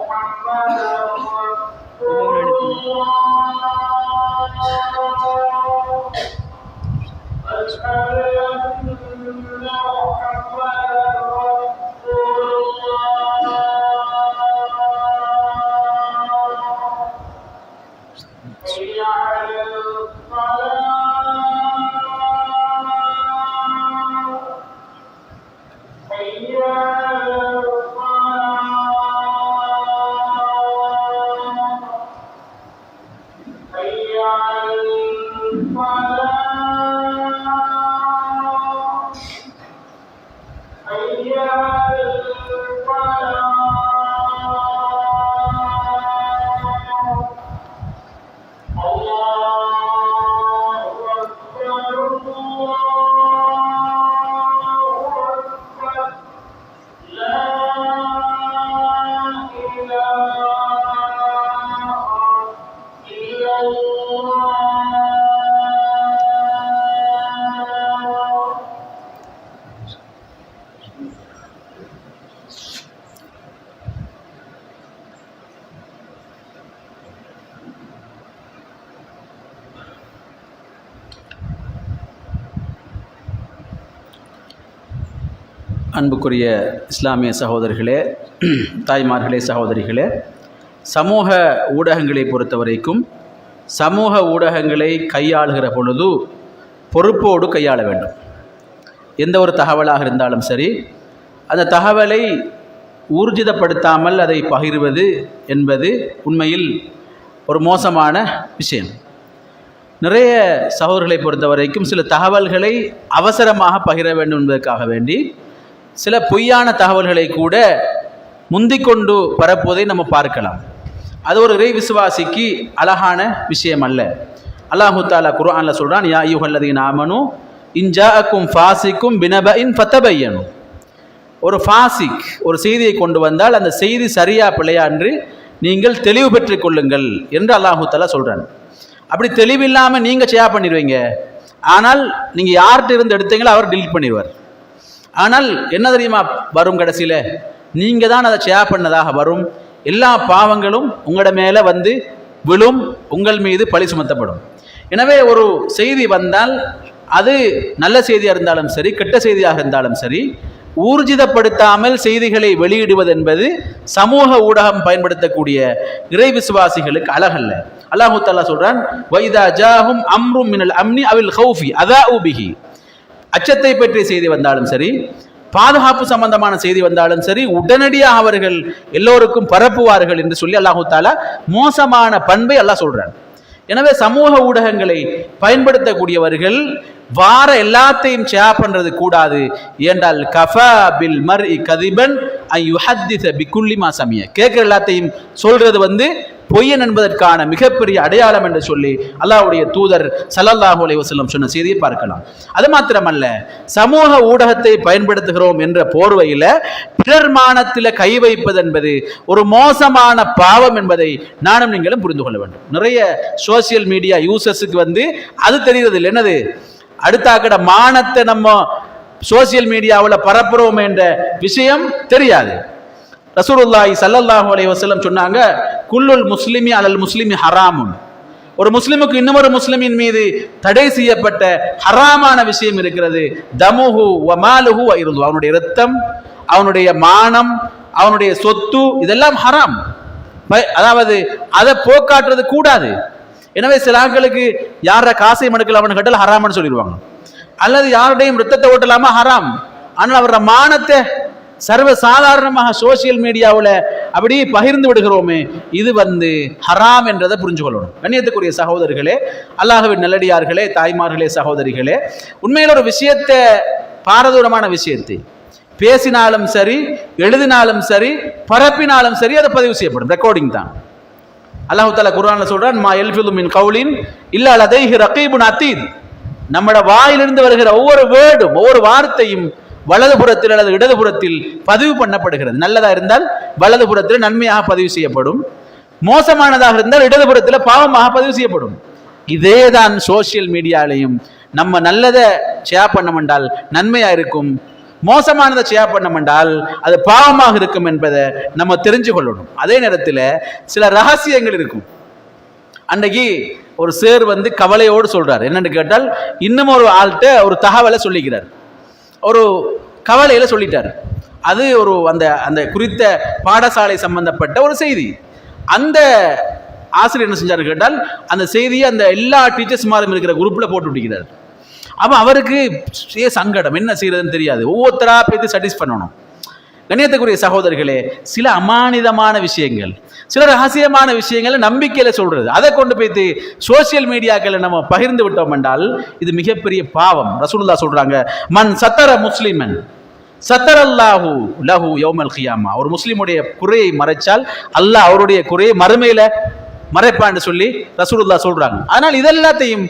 محمد அன்புக்குரிய இஸ்லாமிய சகோதரர்களே, தாய்மார்களே, சகோதரிகளே, சமூக ஊடகங்களை பொறுத்த வரைக்கும் சமூக ஊடகங்களை கையாளுகிற பொழுது பொறுப்போடு கையாள வேண்டும். எந்த ஒரு தகவலாக இருந்தாலும் சரி, அந்த தகவலை ஊர்ஜிதப்படுத்தாமல் அதை பகிர்வது என்பது உண்மையில் ஒரு மோசமான விஷயம். நிறைய சகோதரர்களை பொறுத்த வரைக்கும் சில தகவல்களை அவசரமாக பகிர வேண்டும் என்பதற்காக வேண்டி சில பொய்யான தகவல்களை கூட முந்திக்கொண்டு பரப்புவதை நம்ம பார்க்கலாம். அது ஒரு இறை விசுவாசிக்கு அழகான விஷயம் அல்ல. அல்லாஹு தஆலா குர்ஆன்ல சொல்றான், யா அய்யுஹல்லதீன ஆமனு இன் ஜாஅக்கும் ஃபாசிக்கும் பினபஇன் ஃபதபையனு. ஒரு ஃபாசிக் ஒரு செய்தியை கொண்டு வந்தால் அந்த செய்தி சரியா பிழையா என்று நீங்கள் தெளிவு பெற்றுக் கொள்ளுங்கள் என்று அல்லாஹு தஆலா சொல்றான். அப்படி தெளிவில்லாமல் நீங்கள் ஷேர் பண்ணிடுவீங்க. ஆனால் நீங்கள் யார்கிட்ட இருந்து எடுத்தீங்களோ அவர் டிலீட் பண்ணிடுவார். ஆனால் என்ன தெரியுமா வரும், கடைசியில் நீங்கள் தான் அதை ஷேர் பண்ணதாக வரும். எல்லா பாவங்களும் உங்களோட மேலே வந்து விழும், உங்கள் மீது பழி சுமத்தப்படும். எனவே ஒரு செய்தி வந்தால் அது நல்ல செய்தியாக இருந்தாலும் சரி, கெட்ட செய்தியாக இருந்தாலும் சரி, ஊர்ஜிதப்படுத்தாமல் செய்திகளை வெளியிடுவது என்பது சமூக ஊடகம் பயன்படுத்தக்கூடிய இறை விசுவாசிகளுக்கு அழகல்ல. அல்லாஹு தஆலா சொல்றான், வைதா ஜாஹும் அம்ரும் மினல் அம்னி அவில் ஹௌஃபி அதாஉ பிஹி. அச்சத்தை பற்றிய செய்தி வந்தாலும் சரி, பாதுகாப்பு சம்பந்தமான செய்தி வந்தாலும் சரி, உடனடியாக அவர்கள் எல்லோருக்கும் பரப்புவார்கள் என்று சொல்லி அல்லாஹு தஆலா மோசமான பண்பை அல்லாஹ் சொல்றான். எனவே சமூக ஊடகங்களை பயன்படுத்தக்கூடியவர்கள் வார எல்லாத்தையும் ஷேர் பண்றது கூடாது. ஏண்டால் கஃபா பில் மர்இ கதிபன் ஐ யுஹத்திஸ பிகுல்லி மா சமிய. கேட்கிற எல்லாத்தையும் சொல்றது பொய்யன் என்பதற்கான மிகப்பெரிய அடையாளம் என்று சொல்லி அல்லாஹ்வுடைய தூதர் ஸல்லல்லாஹு அலைஹி வஸல்லம் சொன்ன செய்தியை பார்க்கலாம். அது மாத்திரமல்ல, சமூக ஊடகத்தை பயன்படுத்துகிறோம் என்ற போர்வையில் பிறர் மானத்தில் கை வைப்பது என்பது ஒரு மோசமான பாவம் என்பதை நானும் நீங்களும் புரிந்து கொள்ள வேண்டும். நிறைய சோசியல் மீடியா யூசர்ஸுக்கு அது தெரிகிறது இல்லை. என்னது, அடுத்தாக்கட மானத்தை நம்ம சோசியல் மீடியாவில் பரப்புறோம் என்ற விஷயம் தெரியாது. ரசூலுல்லாஹி ஸல்லல்லாஹு அலைஹி வஸல்லம் சொன்னாங்க, குல்லுல் முஸ்லிமி அலல் முஸ்லிமி ஹராமுன். ஒரு முஸ்லிமுக்கு இன்னொரு முஸ்லிமின் மீது தடை செய்யப்பட்ட ஹராமான விஷயம் இருக்கிறது. தமுஹு வ மாலுஹு வ இர்து. அவனுடைய இரத்தம், அவனுடைய மானம், அவனுடைய சொத்து, இதெல்லாம் ஹராம். அதாவது அதை போக்காட்டுறது கூடாது. எனவே சில ஆட்களுக்கு யார காசை மடுக்கலாம்னு கேட்டால் ஹராம்னு சொல்லிடுவாங்க. அல்லது யாருடையும் ரத்தத்தை ஓட்டலாமா, ஹராம். ஆனால் அவரோட மானத்தை சர்வ சாதாரணமாக சோசியல் மீடியாவில் அப்படி பகிர்ந்து விடுகிறோமே, இது ஹராம் என்றதை புரிஞ்சு கொள்ளணும். கண்ணியத்துக்குரிய சகோதரர்களே, அல்லாஹ்வின் நல்லடியார்களே, தாய்மார்களே, சகோதரிகளே, உண்மையில் ஒரு விஷயத்தை, பாரதூரமான விஷயத்தை பேசினாலும் சரி, எழுதினாலும் சரி, பரப்பினாலும் சரி, அதை பதிவு செய்யப்படும். ரெக்கார்டிங் தான். அல்லாஹ் தஆலா குர்ஆன்ல சொல்றான், மா யல்ஃபிது மின் கௌலின் இல்லா லதைஹி ரகீபுன் அதீத். நம்மட வாயிலிருந்து வருகிற ஒவ்வொரு வேர்டும், ஒவ்வொரு வார்த்தையும் வலதுபுறத்தில் அல்லது இடதுபுறத்தில் பதிவு பண்ணப்படுகிறது. நல்லதா இருந்தால் வலதுபுறத்தில் நன்மையாக பதிவு செய்யப்படும், மோசமானதாக இருந்தால் இடதுபுறத்தில் பாவமாக பதிவு செய்யப்படும். இதேதான் சோசியல் மீடியாலையும். நம்ம நல்லதை ஷேர் பண்ணமென்றால் நன்மையா இருக்கும், மோசமானதை ஷேர் பண்ணமென்றால் அது பாவமாக இருக்கும் என்பதை நம்ம தெரிஞ்சு கொள்ளணும். அதே நேரத்தில் சில ரகசியங்கள் இருக்கும். அன்றைக்கு ஒரு சேர் கவலையோடு சொல்றார். என்னன்னு கேட்டால், இன்னும் ஒரு ஆள்கிட்ட ஒரு தகவலை சொல்லிக்கிறார், ஒரு கவலையில சொல்லிட்டார். அது ஒரு அந்த குறித்த பாடசாலை சம்பந்தப்பட்ட ஒரு செய்தி. அந்த ஆசிரியர் என்ன செஞ்சார் கேட்டால், அந்த செய்தியை அந்த எல்லா டீச்சர்ஸ் மாதிரி இருக்கிற குரூப்ல போட்டு விட்டுக்கிறார். அப்போ அவருக்கு சங்கடம், என்ன செய்யறதுன்னு தெரியாது. ஒவ்வொருத்தரா பேசி சட்டிஸ் பண்ணணும். கண்ணியத்துக்குரிய சகோதரர்களே, சில அமானிதமான விஷயங்கள், சில ரகசியமான விஷயங்களை நம்பிக்கையில சொல்றது, அதை கொண்டு போய் சோசியல் மீடியாக்களை நம்ம பகிர்ந்து விட்டோம் என்றால் இது மிகப்பெரிய பாவம். ரசூலுல்லாஹ் சொல்றாங்க, மன் சத்தர முஸ்லிமன் சத்தரல்லாஹு லஹு யௌமல் கியாமா. ஒரு முஸ்லிமுடைய குறையை மறைச்சால் அல்லாஹ் அவருடைய குறையை மறுமையில மறைப்பான்னு சொல்லி ரசூலுல்லாஹ் சொல்றாங்க. அதனால் இதெல்லாத்தையும்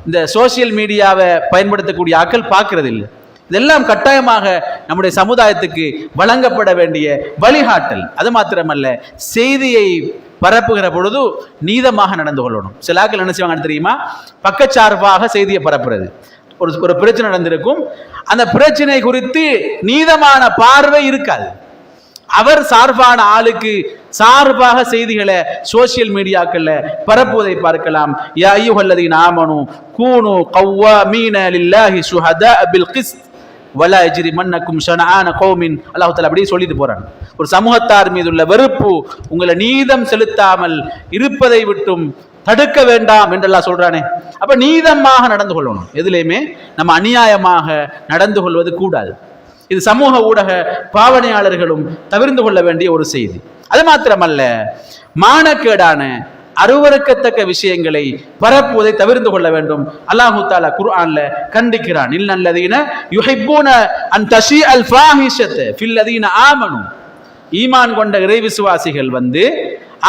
இந்த சோசியல் மீடியாவை பயன்படுத்தக்கூடிய ஆட்கள் பார்க்கறது இல்லை. இதெல்லாம் கட்டாயமாக நம்முடைய சமுதாயத்துக்கு வழங்கப்பட வேண்டிய வழிகாட்டல். அது மாத்திரமல்ல, செய்தியை பரப்புகிற பொழுது நீதமாக நடந்து கொள்ளணும். சில ஆட்கள் என்ன செய்வாங்கன்னு தெரியுமா, பக்கச்சார்பாக செய்தியை பரப்புறது. ஒரு பிரச்சனை நடந்திருக்கும், அந்த பிரச்சனை குறித்து நீதமான பார்வை இருக்காது. அவர் சார்பான ஆளுக்கு சார்பாக செய்திகளை சோசியல் மீடியாக்கள்ல பரப்புவதை பார்க்கலாம். யா அய்யுஹல்லதீன ஆமனு கூனு கவ்வாமீன லில்லாஹி ஷுஹதா பில் கிஸ்த். வலா யஜ்ரிமன்னக்கும் ஷனஆன கௌமின். அல்லாஹ் தஆலா அப்படியே சொல்லிட்டு போறான். ஒரு சமூகத்தார் மீது உள்ள வெறுப்பு உங்களை நீதம் செலுத்தாமல் இருப்பதை விட்டும் தடுக்க வேண்டாம் என்று அல்லாஹ் சொல்றானே. அப்ப நீதமாக நடந்து கொள்ளணும். எதுலையுமே நம்ம அநியாயமாக நடந்து கொள்வது கூடாது. இது சமூக ஊடக பாவனையாளர்களும் தவிர்த்து கொள்ள வேண்டிய ஒரு செய்தி. அது மாத்திரமல்ல, மானக்கேடான அருவருக்கத்தக்க விஷயங்களை பரப்புவதை தவிர்த்து கொள்ள வேண்டும். அல்லாஹு தஆலா குர்ஆன்ல கண்டிக்கிறான். இல்லல்லதீன யுஹிப்பூன அன் தஷீஅல் ஃபாஹிஷத ஃபில்லதீன ஆமனு. ஈமான் கொண்ட இறை விசுவாசிகள்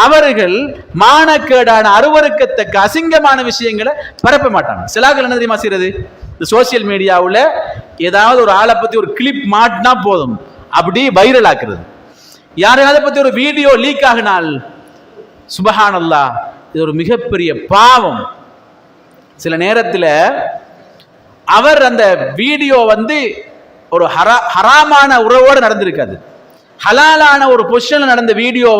அவர்கள் மானக்கேடான அருவருக்கத்தக்க அசிங்கமான விஷயங்களை பரப்ப மாட்டாங்க. சிலாக்கள் என்ன தெரியுமா செய்யறது? இந்த சோசியல் மீடியாவில் ஏதாவது ஒரு ஆளை பத்தி ஒரு கிளிப் மாட்டினா போதும், அப்படி வைரல் ஆக்குறது. யாரையாவது பத்தி ஒரு வீடியோ லீக் ஆகினால் சுபஹானல்லாஹ், இது ஒரு மிகப்பெரிய பாவம். சில நேரத்தில் அவர் அந்த வீடியோ ஒரு ஹராமான உறவோடு நடந்திருக்காது, ஹலாலான ஒரு பொசிஷன்ல நடந்த வீடியோ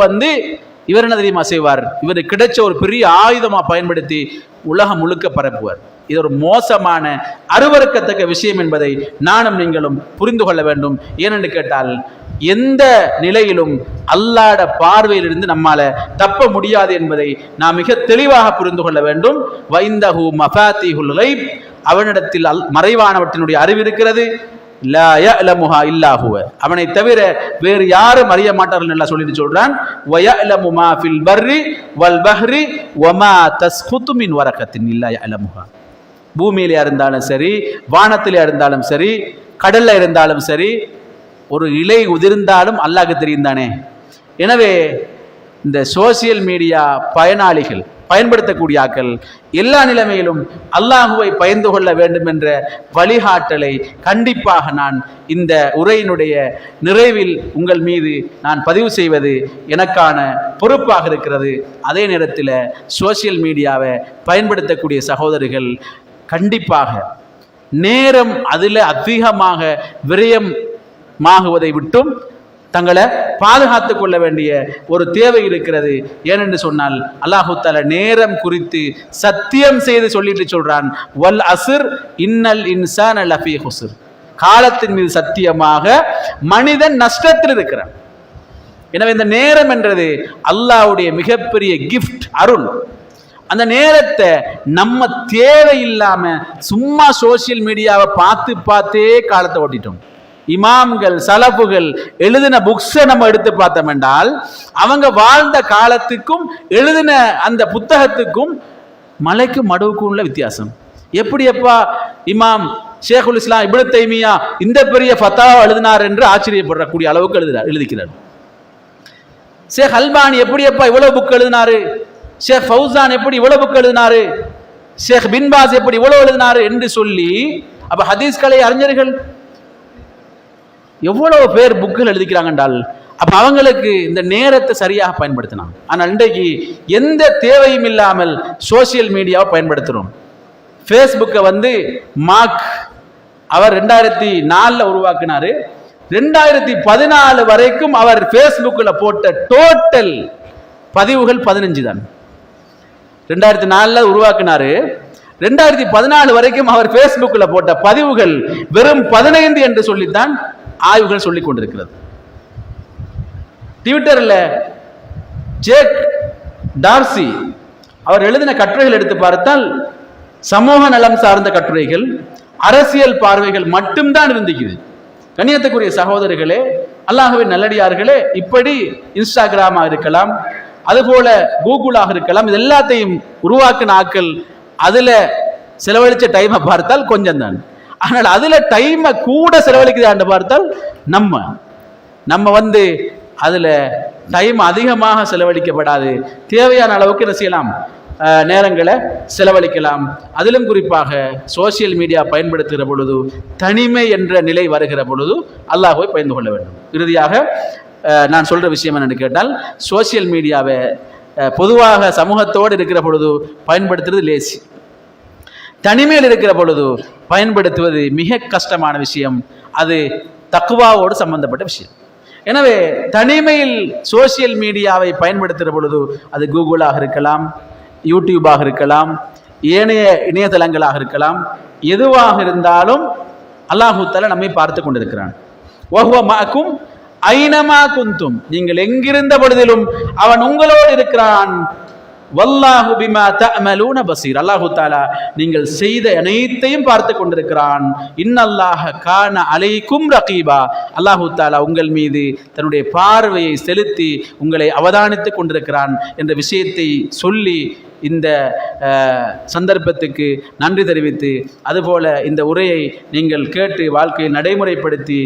இவர் என்ன தெரியுமா செய்வார்? இவர் கிடைச்ச ஒரு பெரிய ஆயுதமா பயன்படுத்தி உலகம் முழுக்க பரப்புவார். இது ஒரு மோசமான அருவருக்கத்தக்க விஷயம் என்பதை நானும் நீங்களும் புரிந்து கொள்ள வேண்டும். ஏனென்று கேட்டால், எந்த நிலையிலும் அல்லாஹ்வுடைய பார்வையிலிருந்து நம்மால தப்ப முடியாது என்பதை நாம் மிக தெளிவாக புரிந்து கொள்ள வேண்டும். வைந்தஹு மஃபாத்திஹுல் கைப், அவனிடத்தில் மறைவானவற்றினுடைய அறிவு இருக்கிறது. லா யஅலமுஹா இல்லா ஹுவ, அவனை தவிர வேறு யாரும் அறிய மாட்டார்கள் என்று சொல்லிட்டு சொல்றான். வ யஅலமு மா ஃபில் பர்ரி வல் பஹ்ரி வ மா தஸ்குது மின் வரகத்தின் இல்லா யஅலமுஹா. பூமியிலே இருந்தாலும் சரி, வானத்திலே இருந்தாலும் சரி, கடல்ல இருந்தாலும் சரி, ஒரு இலை உதிர்ந்தாலும் அல்லாஹ்க்கு தெரியும் தானே. எனவே இந்த சோசியல் மீடியா பயனாளிகள், பயன்படுத்தக்கூடிய ஆக்கள் எல்லா நிலைமையிலும் அல்லாஹுவை பயந்து கொள்ள வேண்டும் என்ற வழிகாட்டலை கண்டிப்பாக நான் இந்த உரையினுடைய நிறைவில் உங்கள் மீது நான் பதிவு செய்வது எனக்கான பொறுப்பாக இருக்கிறது. அதே நேரத்தில் சோசியல் மீடியாவை பயன்படுத்தக்கூடிய சகோதரிகள் கண்டிப்பாக நேரம் அதில் அதிகமாக விரயமாகுவதை விட்டும் தங்களை பாதுகாத்துக் கொள்ள வேண்டிய ஒரு தேவை இருக்கிறது. ஏனென்று சொன்னால், அல்லாஹு தஆலா நேரம் குறித்து சத்தியம் செய்து சொல்லிட்டு சொல்றான், வல் அஸ்ர் இன்னல் இன்சான லஃபீ ஹுஸ்ர். காலத்தின் மீது சத்தியமாக மனிதன் நஷ்டத்தில் இருக்கிறான். எனவே இந்த நேரம் என்றது அல்லாஹ்வுடைய மிகப்பெரிய கிஃப்ட், அருள். அந்த நேரத்தை நம்ம தேவையில்லாம சும்மா சோசியல் மீடியாவை பார்த்தே காலத்தை ஓட்டிட்டோம். இமாம்கள் சலஃபுகள் எழுதின புக்ஸை நம்ம எடுத்து பார்த்தோம் என்றால், அவங்க வாழ்ந்த காலத்துக்கும் எழுதின அந்த புத்தகத்துக்கும் மலைக்கும் மடுவுக்கும் உள்ள வித்தியாசம். எப்படியப்பா இமாம் ஷேகுல் இஸ்லாம் இப்னு தைமியா இந்த பெரிய ஃபத்தாவா எழுதினார் என்று ஆச்சரியப்படக்கூடிய அளவுக்கு எழுதிக்கிறார். ஷேக் அல்பானி எப்படியப்பா இவ்வளவு புக் எழுதினாரு, ஷேக் ஃபௌசான் எப்படி இவ்வளவு புக் எழுதினாரு, ஷேக் பின்பாஸ் எப்படி இவ்வளவு எழுதினாரு என்று சொல்லி, அப்ப ஹதீஸ் கலை அறிஞர்கள் எவ்வளவு பேர் புக்குகள் எழுதிக்கிறாங்க என்றால், அப்ப அவங்களுக்கு இந்த நேரத்தை சரியாக பயன்படுத்தினாங்க. ஆனால் இன்றைக்கு எந்த தேவையும் இல்லாமல் சோசியல் மீடியாவை பயன்படுத்துறோம். ஃபேஸ்புக்கை மார்க் அவர் 2004 உருவாக்கினாரு. 2014 வரைக்கும் அவர் ஃபேஸ்புக்கில் போட்ட டோட்டல் பதிவுகள் 15 தான். 2004 உருவாக்கினாரு. 2014 வரைக்கும் அவர் ஃபேஸ்புக்கில் போட்ட பதிவுகள் வெறும் 15 என்று சொல்லித்தான் ஆய்வுகள் சொல்லிக் கொண்டிருக்கிறது. ட்விட்டரில் ஜேக் டார்சி அவர் எழுதின கட்டுரைகள் எடுத்து பார்த்தால் சமூக நலம் சார்ந்த கட்டுரைகள், அரசியல் பார்வைகள் மட்டும்தான் இருந்துக்குது. கண்ணியத்துக்குரிய சகோதரர்களே, அல்லாஹ்வின் நல்லடியார்களே, இப்படி இன்ஸ்டாகிராமாக இருக்கலாம், அதுபோல கூகுளாக இருக்கலாம், இது எல்லாத்தையும் உருவாக்கின ஆக்கள் அதுல செலவழிச்ச டைமை பார்த்தால் கொஞ்சம் தான். ஆனால் அதுல டைமை கூட செலவழிக்குதான்னு பார்த்தால் நம்ம அதுல டைம் அதிகமாக செலவழிக்கப்படாது. தேவையான அளவுக்கு என்ன செய்யலாம், நேரங்களை செலவழிக்கலாம். அதிலும் குறிப்பாக சோசியல் மீடியா பயன்படுத்துகிற பொழுது, தனிமை என்ற நிலை வருகிற பொழுது அல்லாஹ்வை பயந்து கொள்ள வேண்டும். இறுதியாக நான் சொல்ற விஷயம் என்னன்னு கேட்டால், சோசியல் மீடியாவை பொதுவாக சமூகத்தோடு இருக்கிற பொழுது பயன்படுத்துறது லேசி, தனிமையில் இருக்கிற பொழுது பயன்படுத்துவது மிக கஷ்டமான விஷயம். அது தக்வாவோடு சம்பந்தப்பட்ட விஷயம். எனவே தனிமையில் சோசியல் மீடியாவை பயன்படுத்துகிற பொழுது, அது கூகுளாக இருக்கலாம், யூடியூபாக இருக்கலாம், ஏனைய இணையதளங்களாக இருக்கலாம், எதுவாக இருந்தாலும் அல்லாஹு தஆலா நம்மை பார்த்து கொண்டிருக்கிறான். வஹுவ மஅக்கும் ஐனமா குந்தும், நீங்கள் எங்கிருந்த பொழுதிலும் அவன் உங்களோடு இருக்கிறான். வல்லாஹு பிமா தஅமலூன பஸீர், அல்லாஹு தஆலா நீங்கள் செய்த அனைத்தையும் பார்த்து கொண்டிருக்கிறான். இன்னல்லாஹ கான அலைக்கும் ரகீபா, அல்லாஹு தஆலா உங்கள் மீது தன்னுடைய பார்வையை செலுத்தி உங்களை அவதானித்துக் கொண்டிருக்கிறான் என்ற விஷயத்தை சொல்லி இந்த சந்தர்ப்பத்துக்கு நன்றி தெரிவித்து, அதுபோல இந்த உரையை நீங்கள் கேட்டு வாழ்க்கையில் நடைமுறைப்படுத்தி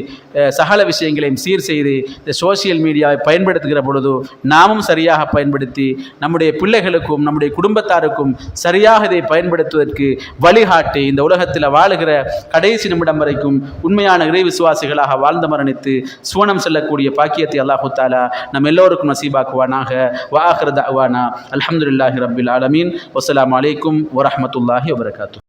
சகல விஷயங்களையும் சீர் செய்து இந்த சோசியல் மீடியாவை பயன்படுத்துகிற பொழுது நாமும் சரியாக பயன்படுத்தி நம்முடைய பிள்ளைகளுக்கும் நம்முடைய குடும்பத்தாருக்கும் சரியாக இதை பயன்படுத்துவதற்கு வழிகாட்டி இந்த உலகத்தில் வாழுகிற கடைசி நிமிடம் வரைக்கும் உண்மையான இறை விசுவாசிகளாக வாழ்ந்து மரணித்து சுவனம் செல்லக்கூடிய பாக்கியத்தை அல்லாஹு தஆலா நம் எல்லோருக்கும் நசீபாக்குவானாக. வஆகிரு தஅவானா அல்ஹம்துலில்லாஹி ரப்பில் ஆலமீன். வஸ்ஸலாமு அலைக்கும் வரஹ்மத்துல்லாஹி வபரகாத்துஹு.